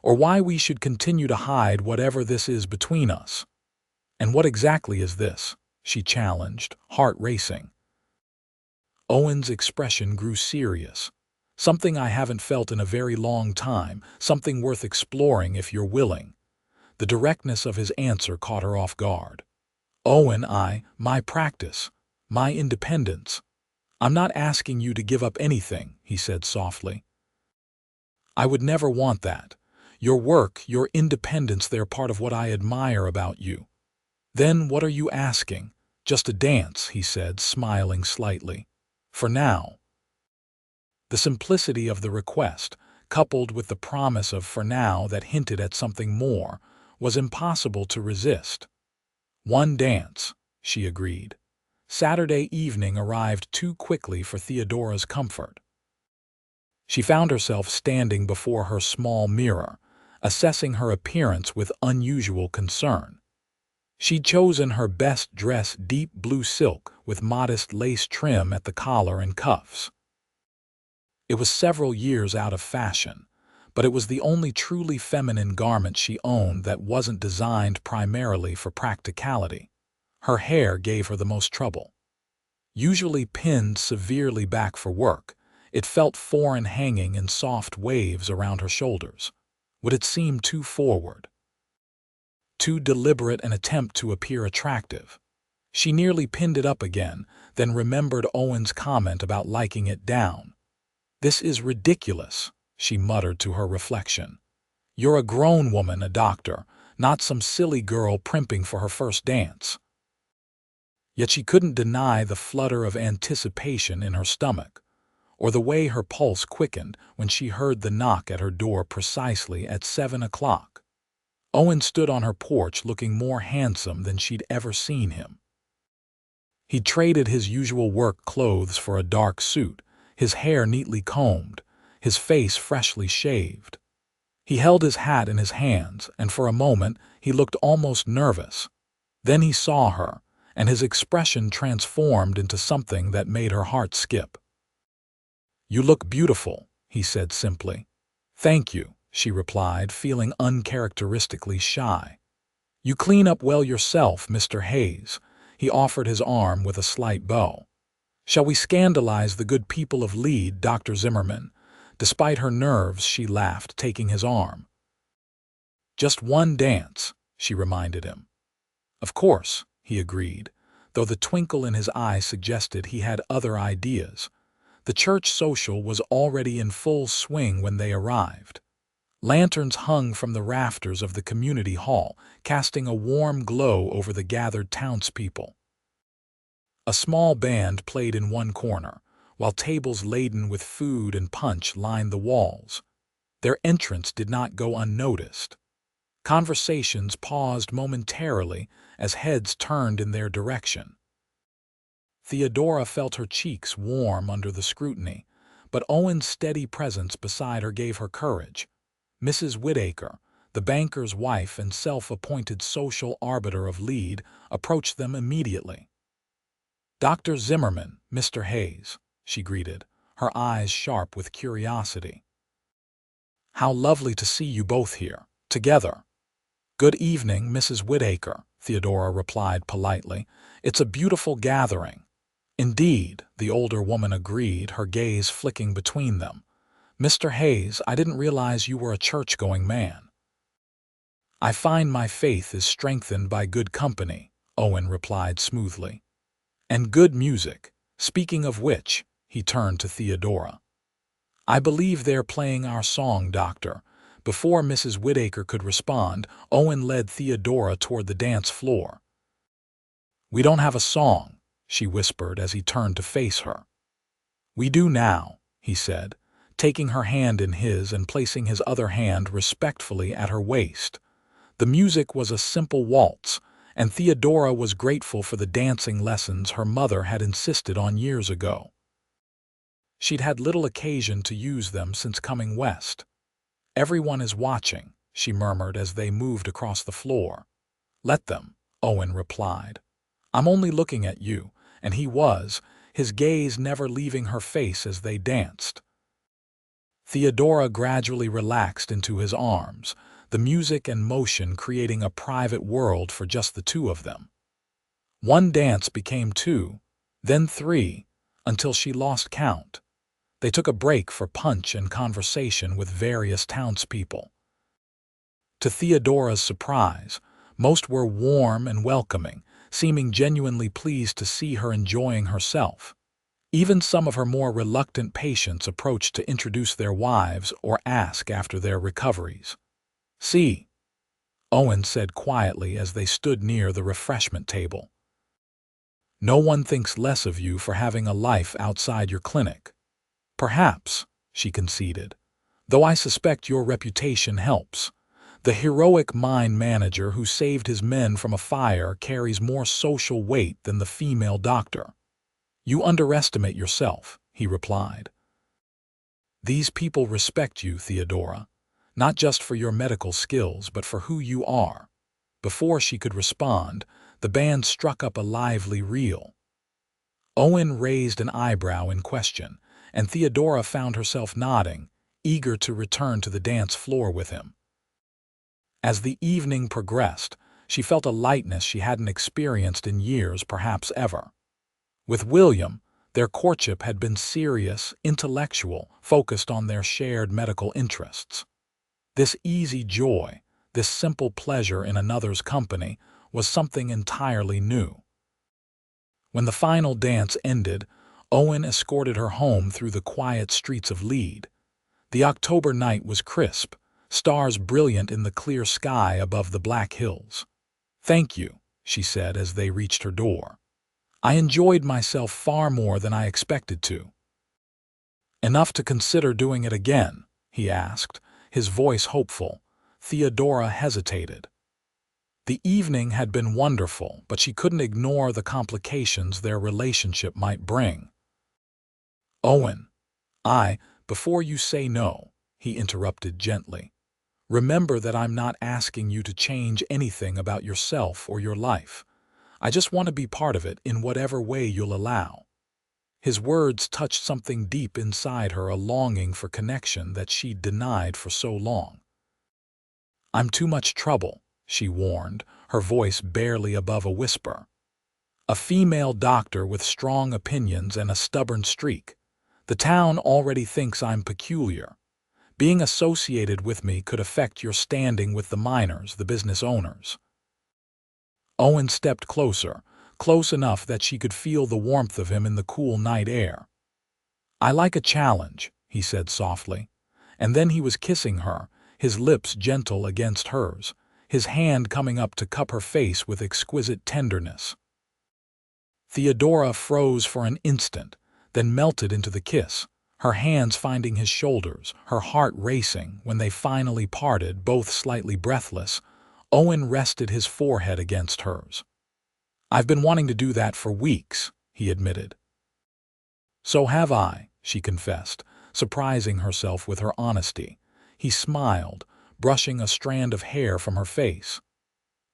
"Or why we should continue to hide whatever this is between us." "And what exactly is this?" she challenged, heart racing. Owen's expression grew serious. "Something I haven't felt in a very long time, something worth exploring if you're willing." The directness of his answer caught her off guard. "Owen, my practice, my independence. I'm not asking you to give up anything," he said softly. "I would never want that. Your work, your independence, they're part of what I admire about you." "Then what are you asking?" "Just a dance," he said, smiling slightly. "For now." The simplicity of the request, coupled with the promise of "for now" that hinted at something more, was impossible to resist. "One dance," she agreed. Saturday evening arrived too quickly for Theodora's comfort. She found herself standing before her small mirror, assessing her appearance with unusual concern. She'd chosen her best dress, deep blue silk with modest lace trim at the collar and cuffs. It was several years out of fashion, but it was the only truly feminine garment she owned that wasn't designed primarily for practicality. Her hair gave her the most trouble. Usually pinned severely back for work, it felt foreign, hanging in soft waves around her shoulders. Would it seem too forward? Too deliberate an attempt to appear attractive? She nearly pinned it up again, then remembered Owen's comment about liking it down. "This is ridiculous," she muttered to her reflection. "You're a grown woman, a doctor, not some silly girl primping for her first dance." Yet she couldn't deny the flutter of anticipation in her stomach, or the way her pulse quickened when she heard the knock at her door precisely at 7 o'clock. Owen stood on her porch looking more handsome than she'd ever seen him. He'd traded his usual work clothes for a dark suit, his hair neatly combed, his face freshly shaved. He held his hat in his hands, and for a moment he looked almost nervous. Then he saw her, and his expression transformed into something that made her heart skip. "You look beautiful," he said simply. "Thank you," she replied, feeling uncharacteristically shy. "You clean up well yourself, Mr. Hayes." He offered his arm with a slight bow. "Shall we scandalize the good people of Lead, Dr. Zimmerman?" Despite her nerves, she laughed, taking his arm. "Just one dance," she reminded him. "Of course," he agreed, though the twinkle in his eye suggested he had other ideas. The church social was already in full swing when they arrived. Lanterns hung from the rafters of the community hall, casting a warm glow over the gathered townspeople. A small band played in one corner, while tables laden with food and punch lined the walls. Their entrance did not go unnoticed. Conversations paused momentarily as heads turned in their direction. Theodora felt her cheeks warm under the scrutiny, but Owen's steady presence beside her gave her courage. Mrs. Whittaker, the banker's wife and self-appointed social arbiter of lead, approached them immediately. "Dr. Zimmerman, Mr. Hayes," she greeted, her eyes sharp with curiosity. "How lovely to see you both here, together." "Good evening, Mrs. Whittaker," Theodora replied politely. "It's a beautiful gathering." "Indeed," the older woman agreed, her gaze flicking between them. "Mr. Hayes, I didn't realize you were a church-going man." "I find my faith is strengthened by good company," Owen replied smoothly. "And good music. Speaking of which," he turned to Theodora. "I believe they're playing our song, Doctor." Before Mrs. Whittaker could respond, Owen led Theodora toward the dance floor. "We don't have a song," she whispered as he turned to face her. "We do now," he said, taking her hand in his and placing his other hand respectfully at her waist. The music was a simple waltz, and Theodora was grateful for the dancing lessons her mother had insisted on years ago. She'd had little occasion to use them since coming west. "Everyone is watching," she murmured as they moved across the floor. "Let them," Owen replied. "I'm only looking at you," and he was, his gaze never leaving her face as they danced. Theodora gradually relaxed into his arms, the music and motion creating a private world for just the two of them. One dance became two, then three, until she lost count. They took a break for punch and conversation with various townspeople. To Theodora's surprise, most were warm and welcoming, seeming genuinely pleased to see her enjoying herself. Even some of her more reluctant patients approached to introduce their wives or ask after their recoveries. "See," Owen said quietly as they stood near the refreshment table. "No one thinks less of you for having a life outside your clinic." "Perhaps," she conceded, "though I suspect your reputation helps. The heroic mine manager who saved his men from a fire carries more social weight than the female doctor." "You underestimate yourself," he replied. "These people respect you, Theodora, not just for your medical skills, but for who you are." Before she could respond, the band struck up a lively reel. Owen raised an eyebrow in question, and Theodora found herself nodding, eager to return to the dance floor with him. As the evening progressed, she felt a lightness she hadn't experienced in years, perhaps ever. With William, their courtship had been serious, intellectual, focused on their shared medical interests. This easy joy, this simple pleasure in another's company, was something entirely new. When the final dance ended, Owen escorted her home through the quiet streets of Lead. The October night was crisp, stars brilliant in the clear sky above the Black Hills. "Thank you," she said as they reached her door. "I enjoyed myself far more than I expected to." "Enough to consider doing it again?" he asked, his voice hopeful. Theodora hesitated. The evening had been wonderful, but she couldn't ignore the complications their relationship might bring. "Owen, before you say no," he interrupted gently, "remember that I'm not asking you to change anything about yourself or your life. I just want to be part of it in whatever way you'll allow." His words touched something deep inside her, a longing for connection that she'd denied for so long. "I'm too much trouble," she warned, her voice barely above a whisper. "A female doctor with strong opinions and a stubborn streak. The town already thinks I'm peculiar. Being associated with me could affect your standing with the miners, the business owners." Owen stepped closer, close enough that she could feel the warmth of him in the cool night air. "I like a challenge," he said softly, and then he was kissing her, his lips gentle against hers, his hand coming up to cup her face with exquisite tenderness. Theodora froze for an instant, then melted into the kiss, her hands finding his shoulders, her heart racing. When they finally parted, both slightly breathless, Owen rested his forehead against hers. "I've been wanting to do that for weeks," he admitted. "So have I," she confessed, surprising herself with her honesty. He smiled, brushing a strand of hair from her face.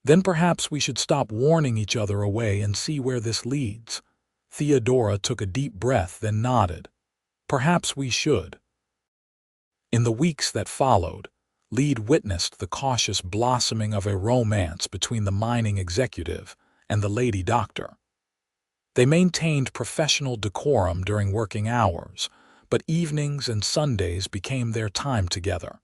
"Then perhaps we should stop warning each other away and see where this leads." Theodora took a deep breath, then nodded. "Perhaps we should." In the weeks that followed, Lead witnessed the cautious blossoming of a romance between the mining executive and the lady doctor. They maintained professional decorum during working hours, but evenings and Sundays became their time together.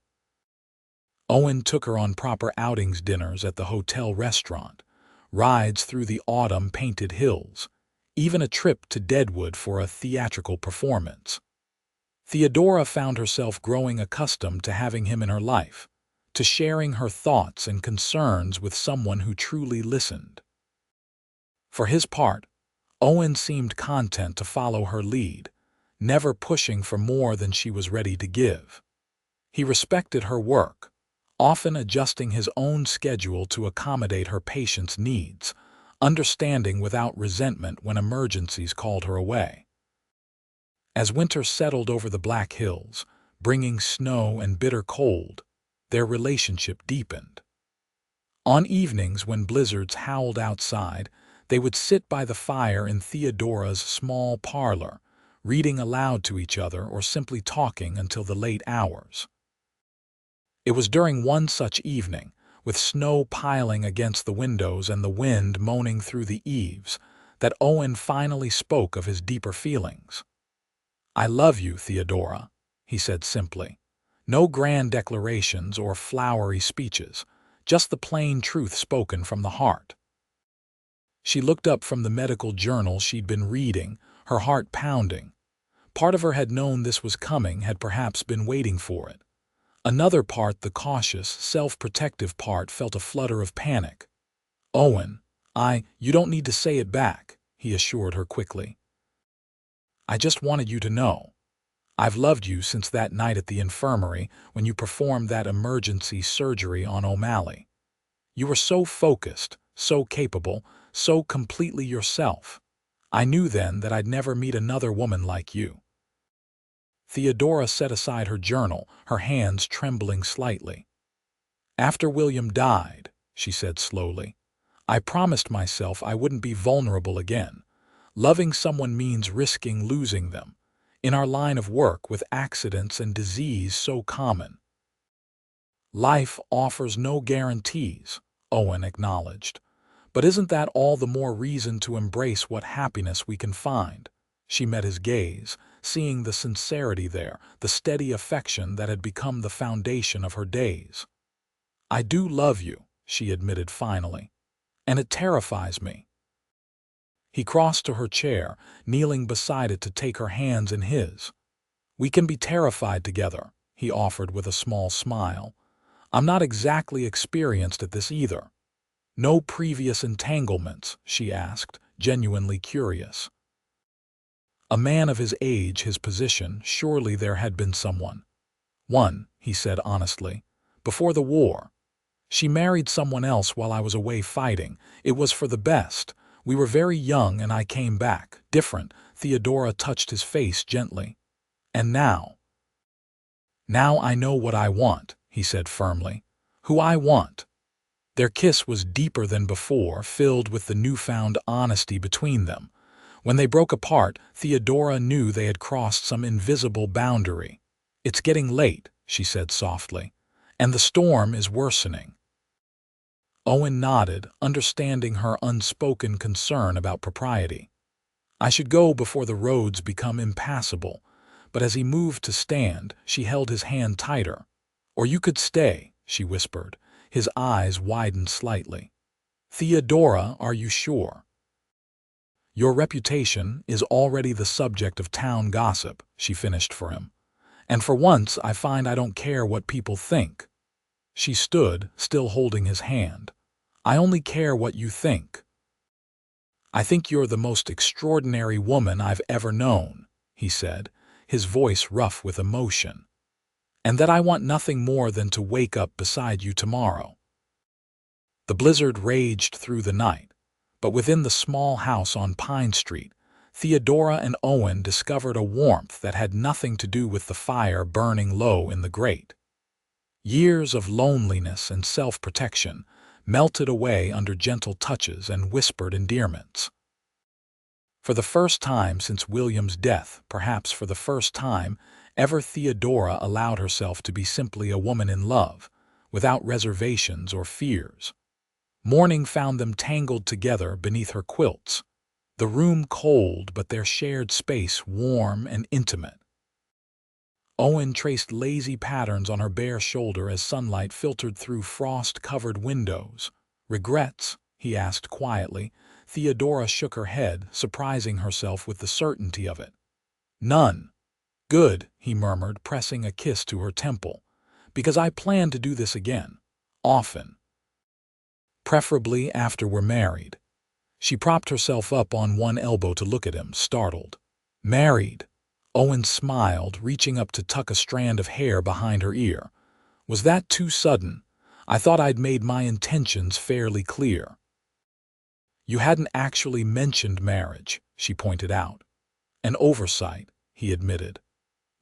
Owen took her on proper outings, dinners at the hotel restaurant, rides through the autumn-painted hills, even a trip to Deadwood for a theatrical performance. Theodora found herself growing accustomed to having him in her life, to sharing her thoughts and concerns with someone who truly listened. For his part, Owen seemed content to follow her lead, never pushing for more than she was ready to give. He respected her work, often adjusting his own schedule to accommodate her patient's needs, understanding without resentment when emergencies called her away. As winter settled over the Black Hills, bringing snow and bitter cold, their relationship deepened. On evenings when blizzards howled outside, they would sit by the fire in Theodora's small parlor, reading aloud to each other or simply talking until the late hours. It was during one such evening, with snow piling against the windows and the wind moaning through the eaves, that Owen finally spoke of his deeper feelings. "I love you, Theodora," he said simply. No grand declarations or flowery speeches, just the plain truth spoken from the heart. She looked up from the medical journal she'd been reading, her heart pounding. Part of her had known this was coming, had perhaps been waiting for it. Another part, the cautious, self-protective part, felt a flutter of panic. "Owen, you don't need to say it back," he assured her quickly. "I just wanted you to know. I've loved you since that night at the infirmary when you performed that emergency surgery on O'Malley. You were so focused, so capable, so completely yourself. I knew then that I'd never meet another woman like you." Theodora set aside her journal, her hands trembling slightly. "After William died," she said slowly, "I promised myself I wouldn't be vulnerable again. Loving someone means risking losing them. In our line of work, with accidents and disease so common." "Life offers no guarantees," Owen acknowledged. "But isn't that all the more reason to embrace what happiness we can find?" She met his gaze, seeing the sincerity there, the steady affection that had become the foundation of her days. "I do love you," she admitted finally, "and it terrifies me." He crossed to her chair, kneeling beside it to take her hands in his. "We can be terrified together," he offered with a small smile. "I'm not exactly experienced at this either." "No previous entanglements?" she asked, genuinely curious. A man of his age, his position, surely there had been someone. "One," he said honestly, "before the war. She married someone else while I was away fighting. It was for the best. We were very young and I came back, different." Theodora touched his face gently. "And now?" "Now I know what I want," he said firmly. "Who I want." Their kiss was deeper than before, filled with the newfound honesty between them. When they broke apart, Theodora knew they had crossed some invisible boundary. "It's getting late," she said softly, "and the storm is worsening." Owen nodded, understanding her unspoken concern about propriety. "I should go before the roads become impassable," but as he moved to stand, she held his hand tighter. "Or you could stay," she whispered. His eyes widened slightly. "Theodora, are you sure?" "Your reputation is already the subject of town gossip," she finished for him. "And for once I find I don't care what people think." She stood, still holding his hand. "I only care what you think." "I think you're the most extraordinary woman I've ever known," he said, his voice rough with emotion. "And that I want nothing more than to wake up beside you tomorrow." The blizzard raged through the night, but within the small house on Pine Street, Theodora and Owen discovered a warmth that had nothing to do with the fire burning low in the grate. Years of loneliness and self-protection melted away under gentle touches and whispered endearments. For the first time since William's death, perhaps for the first time ever, Theodora allowed herself to be simply a woman in love, without reservations or fears. Morning found them tangled together beneath her quilts, the room cold but their shared space warm and intimate. Owen traced lazy patterns on her bare shoulder as sunlight filtered through frost-covered windows. "Regrets?" he asked quietly. Theodora shook her head, surprising herself with the certainty of it. "None." "Good," he murmured, pressing a kiss to her temple. "Because I plan to do this again. Often. Preferably after we're married." She propped herself up on one elbow to look at him, startled. "Married?" Owen smiled, reaching up to tuck a strand of hair behind her ear. "Was that too sudden? I thought I'd made my intentions fairly clear." "You hadn't actually mentioned marriage," she pointed out. "An oversight," he admitted.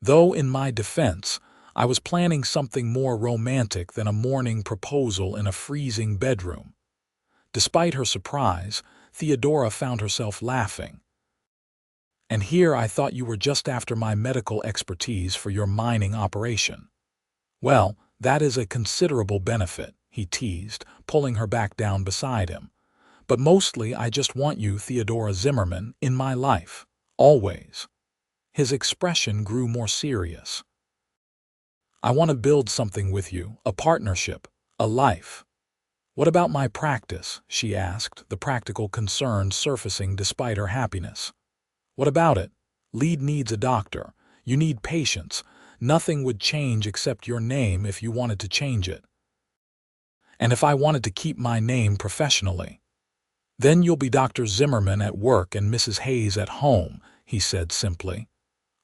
"Though, in my defense, I was planning something more romantic than a morning proposal in a freezing bedroom." Despite her surprise, Theodora found herself laughing. "And here I thought you were just after my medical expertise for your mining operation." "Well, that is a considerable benefit," he teased, pulling her back down beside him. "But mostly I just want you, Theodora Zimmerman, in my life. Always." His expression grew more serious. "I want to build something with you, a partnership, a life." "What about my practice?" she asked, the practical concern surfacing despite her happiness. "What about it? Lead needs a doctor. You need patience. Nothing would change except your name if you wanted to change it. And if I wanted to keep my name professionally." "Then you'll be Dr. Zimmerman at work and Mrs. Hayes at home," he said simply.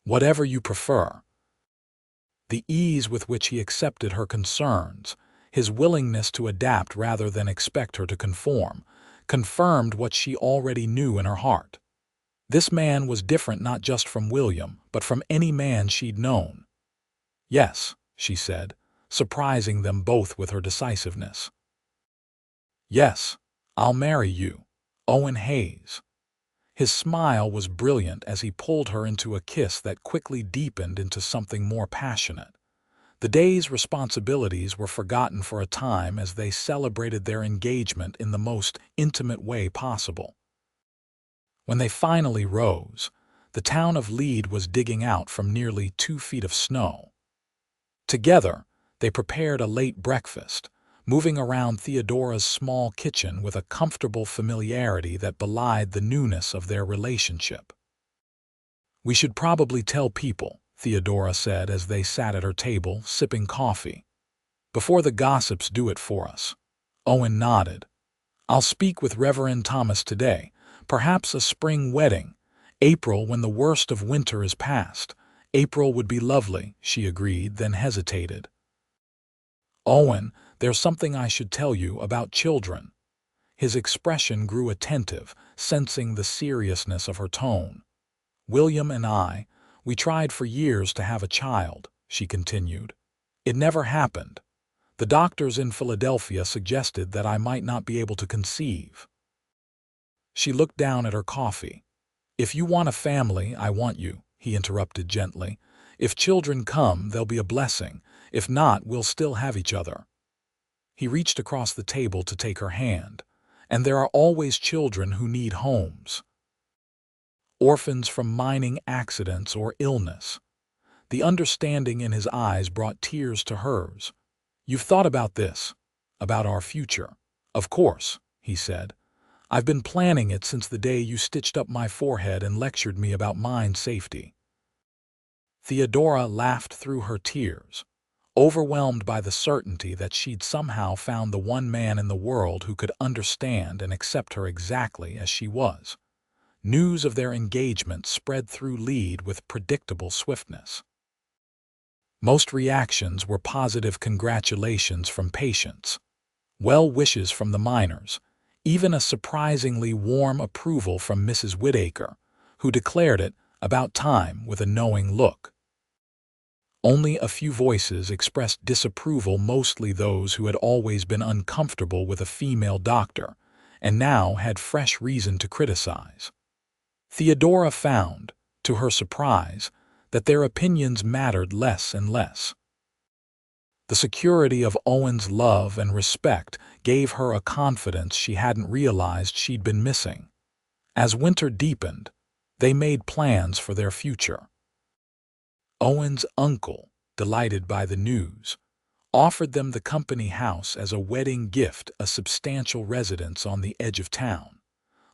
"Whatever you prefer." The ease with which he accepted her concerns, his willingness to adapt rather than expect her to conform, confirmed what she already knew in her heart. This man was different not just from William, but from any man she'd known. "Yes," she said, surprising them both with her decisiveness. "Yes, I'll marry you, Owen Hayes." His smile was brilliant as he pulled her into a kiss that quickly deepened into something more passionate. The day's responsibilities were forgotten for a time as they celebrated their engagement in the most intimate way possible. When they finally rose, the town of Lead was digging out from nearly 2 feet of snow. Together, they prepared a late breakfast, moving around Theodora's small kitchen with a comfortable familiarity that belied the newness of their relationship. "We should probably tell people," Theodora said as they sat at her table, sipping coffee. "Before the gossips do it for us." Owen nodded. "I'll speak with Reverend Thomas today. Perhaps a spring wedding. April, when the worst of winter is past." "April would be lovely," she agreed, then hesitated. "Owen, there's something I should tell you about children." His expression grew attentive, sensing the seriousness of her tone. "William and we tried for years to have a child," she continued. "It never happened. The doctors in Philadelphia suggested that I might not be able to conceive." She looked down at her coffee. "If you want a family, I want you," he interrupted gently. "If children come, they'll be a blessing. If not, we'll still have each other." He reached across the table to take her hand. "And there are always children who need homes. Orphans from mining accidents or illness." The understanding in his eyes brought tears to hers. "You've thought about this, about our future." "Of course," he said. "I've been planning it since the day you stitched up my forehead and lectured me about mine safety." Theodora laughed through her tears, overwhelmed by the certainty that she'd somehow found the one man in the world who could understand and accept her exactly as she was. News of their engagement spread through Lead with predictable swiftness. Most reactions were positive congratulations from patients, well wishes from the miners, even a surprisingly warm approval from Mrs. Whittaker, who declared it about time with a knowing look. Only a few voices expressed disapproval, mostly those who had always been uncomfortable with a female doctor and now had fresh reason to criticize. Theodora found, to her surprise, that their opinions mattered less and less. The security of Owen's love and respect gave her a confidence she hadn't realized she'd been missing. As winter deepened, they made plans for their future. Owen's uncle, delighted by the news, offered them the company house as a wedding gift, a substantial residence on the edge of town,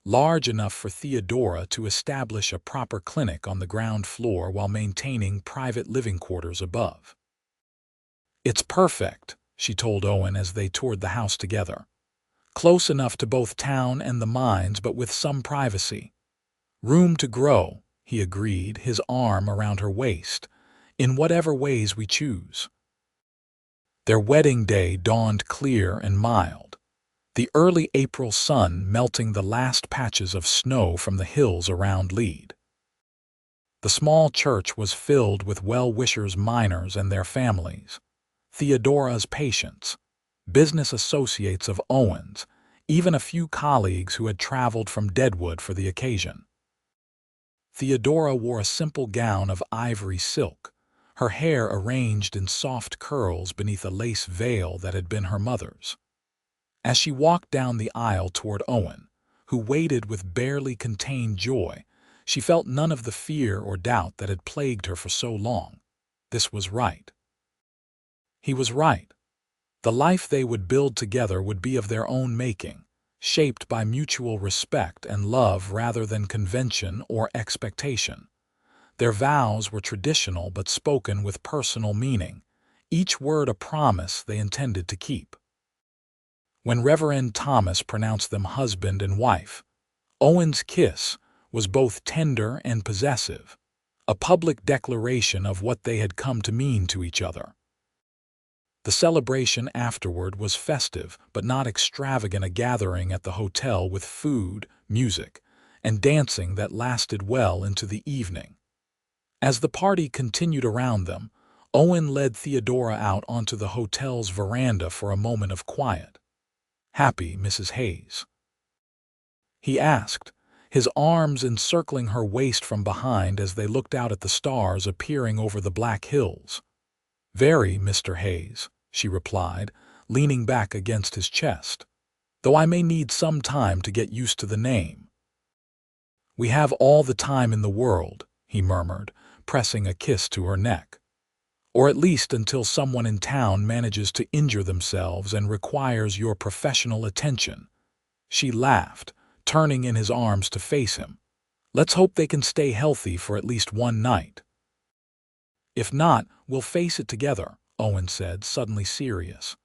large enough for Theodora to establish a proper clinic on the ground floor while maintaining private living quarters above. "It's perfect," she told Owen as they toured the house together. "Close enough to both town and the mines, but with some privacy." "Room to grow," he agreed, his arm around her waist, "in whatever ways we choose." Their wedding day dawned clear and mild, the early April sun melting the last patches of snow from the hills around Lead. The small church was filled with well-wishers, miners and their families, Theodora's patients, business associates of Owen's, even a few colleagues who had traveled from Deadwood for the occasion. Theodora wore a simple gown of ivory silk, her hair arranged in soft curls beneath a lace veil that had been her mother's. As she walked down the aisle toward Owen, who waited with barely contained joy, she felt none of the fear or doubt that had plagued her for so long. This was right. He was right. The life they would build together would be of their own making, shaped by mutual respect and love rather than convention or expectation. Their vows were traditional but spoken with personal meaning, each word a promise they intended to keep. When Reverend Thomas pronounced them husband and wife, Owen's kiss was both tender and possessive, a public declaration of what they had come to mean to each other. The celebration afterward was festive but not extravagant, a gathering at the hotel with food, music, and dancing that lasted well into the evening. As the party continued around them, Owen led Theodora out onto the hotel's veranda for a moment of quiet. "Happy, Mrs. Hayes?" he asked, his arms encircling her waist from behind as they looked out at the stars appearing over the Black Hills. "Very, Mr. Hayes," she replied, leaning back against his chest, "though I may need some time to get used to the name." "We have all the time in the world," he murmured, pressing a kiss to her neck. "Or at least until someone in town manages to injure themselves and requires your professional attention." She laughed, turning in his arms to face him. "Let's hope they can stay healthy for at least one night." "If not, we'll face it together," Owen said, suddenly serious.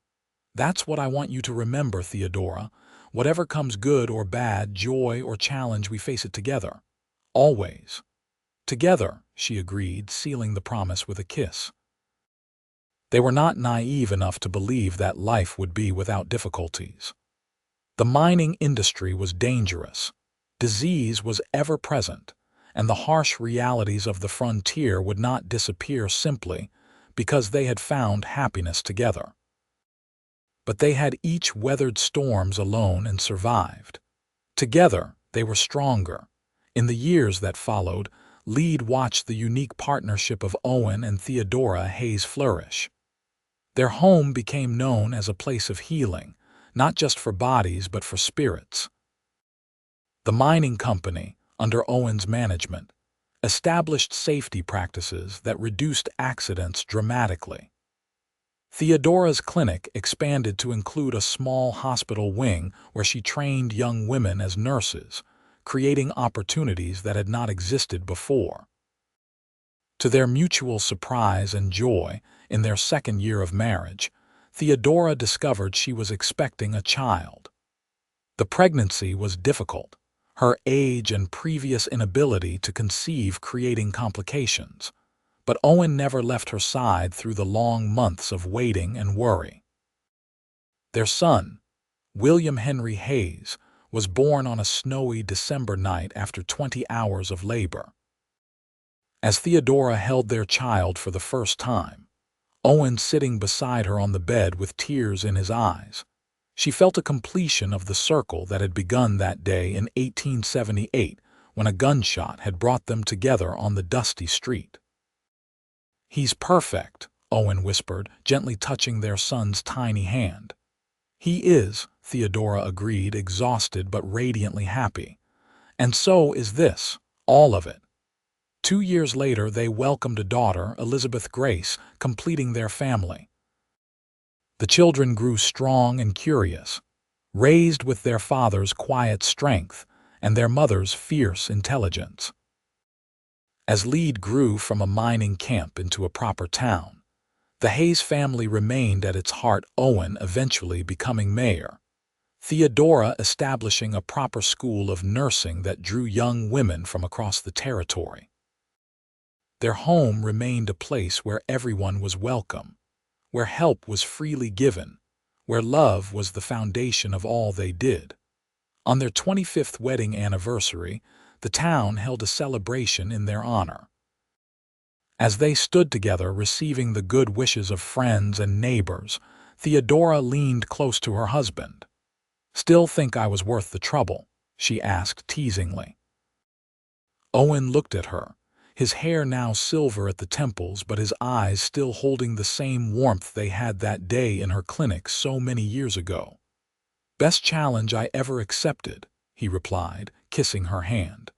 "That's what I want you to remember, Theodora. Whatever comes, good or bad, joy or challenge, we face it together. Always." "Together," she agreed, sealing the promise with a kiss. They were not naive enough to believe that life would be without difficulties. The mining industry was dangerous, disease was ever present, and the harsh realities of the frontier would not disappear simply because they had found happiness together. But they had each weathered storms alone and survived. Together, they were stronger. In the years that followed, Lead watched the unique partnership of Owen and Theodora Hayes flourish. Their home became known as a place of healing, not just for bodies but for spirits. The mining company, under Owen's management, established safety practices that reduced accidents dramatically. Theodora's clinic expanded to include a small hospital wing where she trained young women as nurses, creating opportunities that had not existed before. To their mutual surprise and joy, in their second year of marriage, Theodora discovered she was expecting a child. The pregnancy was difficult, her age and previous inability to conceive creating complications, but Owen never left her side through the long months of waiting and worry. Their son, William Henry Hayes, was born on a snowy December night after 20 hours of labor. As Theodora held their child for the first time, Owen sitting beside her on the bed with tears in his eyes, she felt a completion of the circle that had begun that day in 1878 when a gunshot had brought them together on the dusty street. "He's perfect," Owen whispered, gently touching their son's tiny hand. "He is," Theodora agreed, exhausted but radiantly happy. "And so is this, all of it." 2 years later, they welcomed a daughter, Elizabeth Grace, completing their family. The children grew strong and curious, raised with their father's quiet strength and their mother's fierce intelligence. As Lead grew from a mining camp into a proper town, the Hayes family remained at its heart, Owen eventually becoming mayor, Theodora establishing a proper school of nursing that drew young women from across the territory. Their home remained a place where everyone was welcome, where help was freely given, where love was the foundation of all they did. On their 25th wedding anniversary, the town held a celebration in their honor. As they stood together receiving the good wishes of friends and neighbors, Theodora leaned close to her husband. "Still think I was worth the trouble?" she asked teasingly. Owen looked at her, his hair now silver at the temples but his eyes still holding the same warmth they had that day in her clinic so many years ago. "Best challenge I ever accepted," he replied, kissing her hand.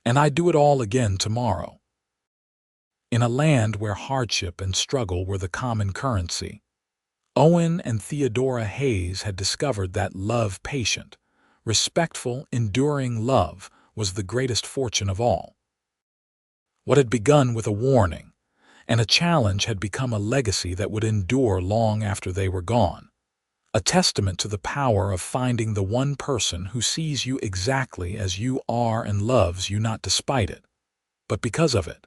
"And I'd do it all again tomorrow." In a land where hardship and struggle were the common currency, Owen and Theodora Hayes had discovered that love, patient, respectful, enduring love, was the greatest fortune of all. What had begun with a warning and a challenge had become a legacy that would endure long after they were gone, a testament to the power of finding the one person who sees you exactly as you are and loves you not despite it, but because of it.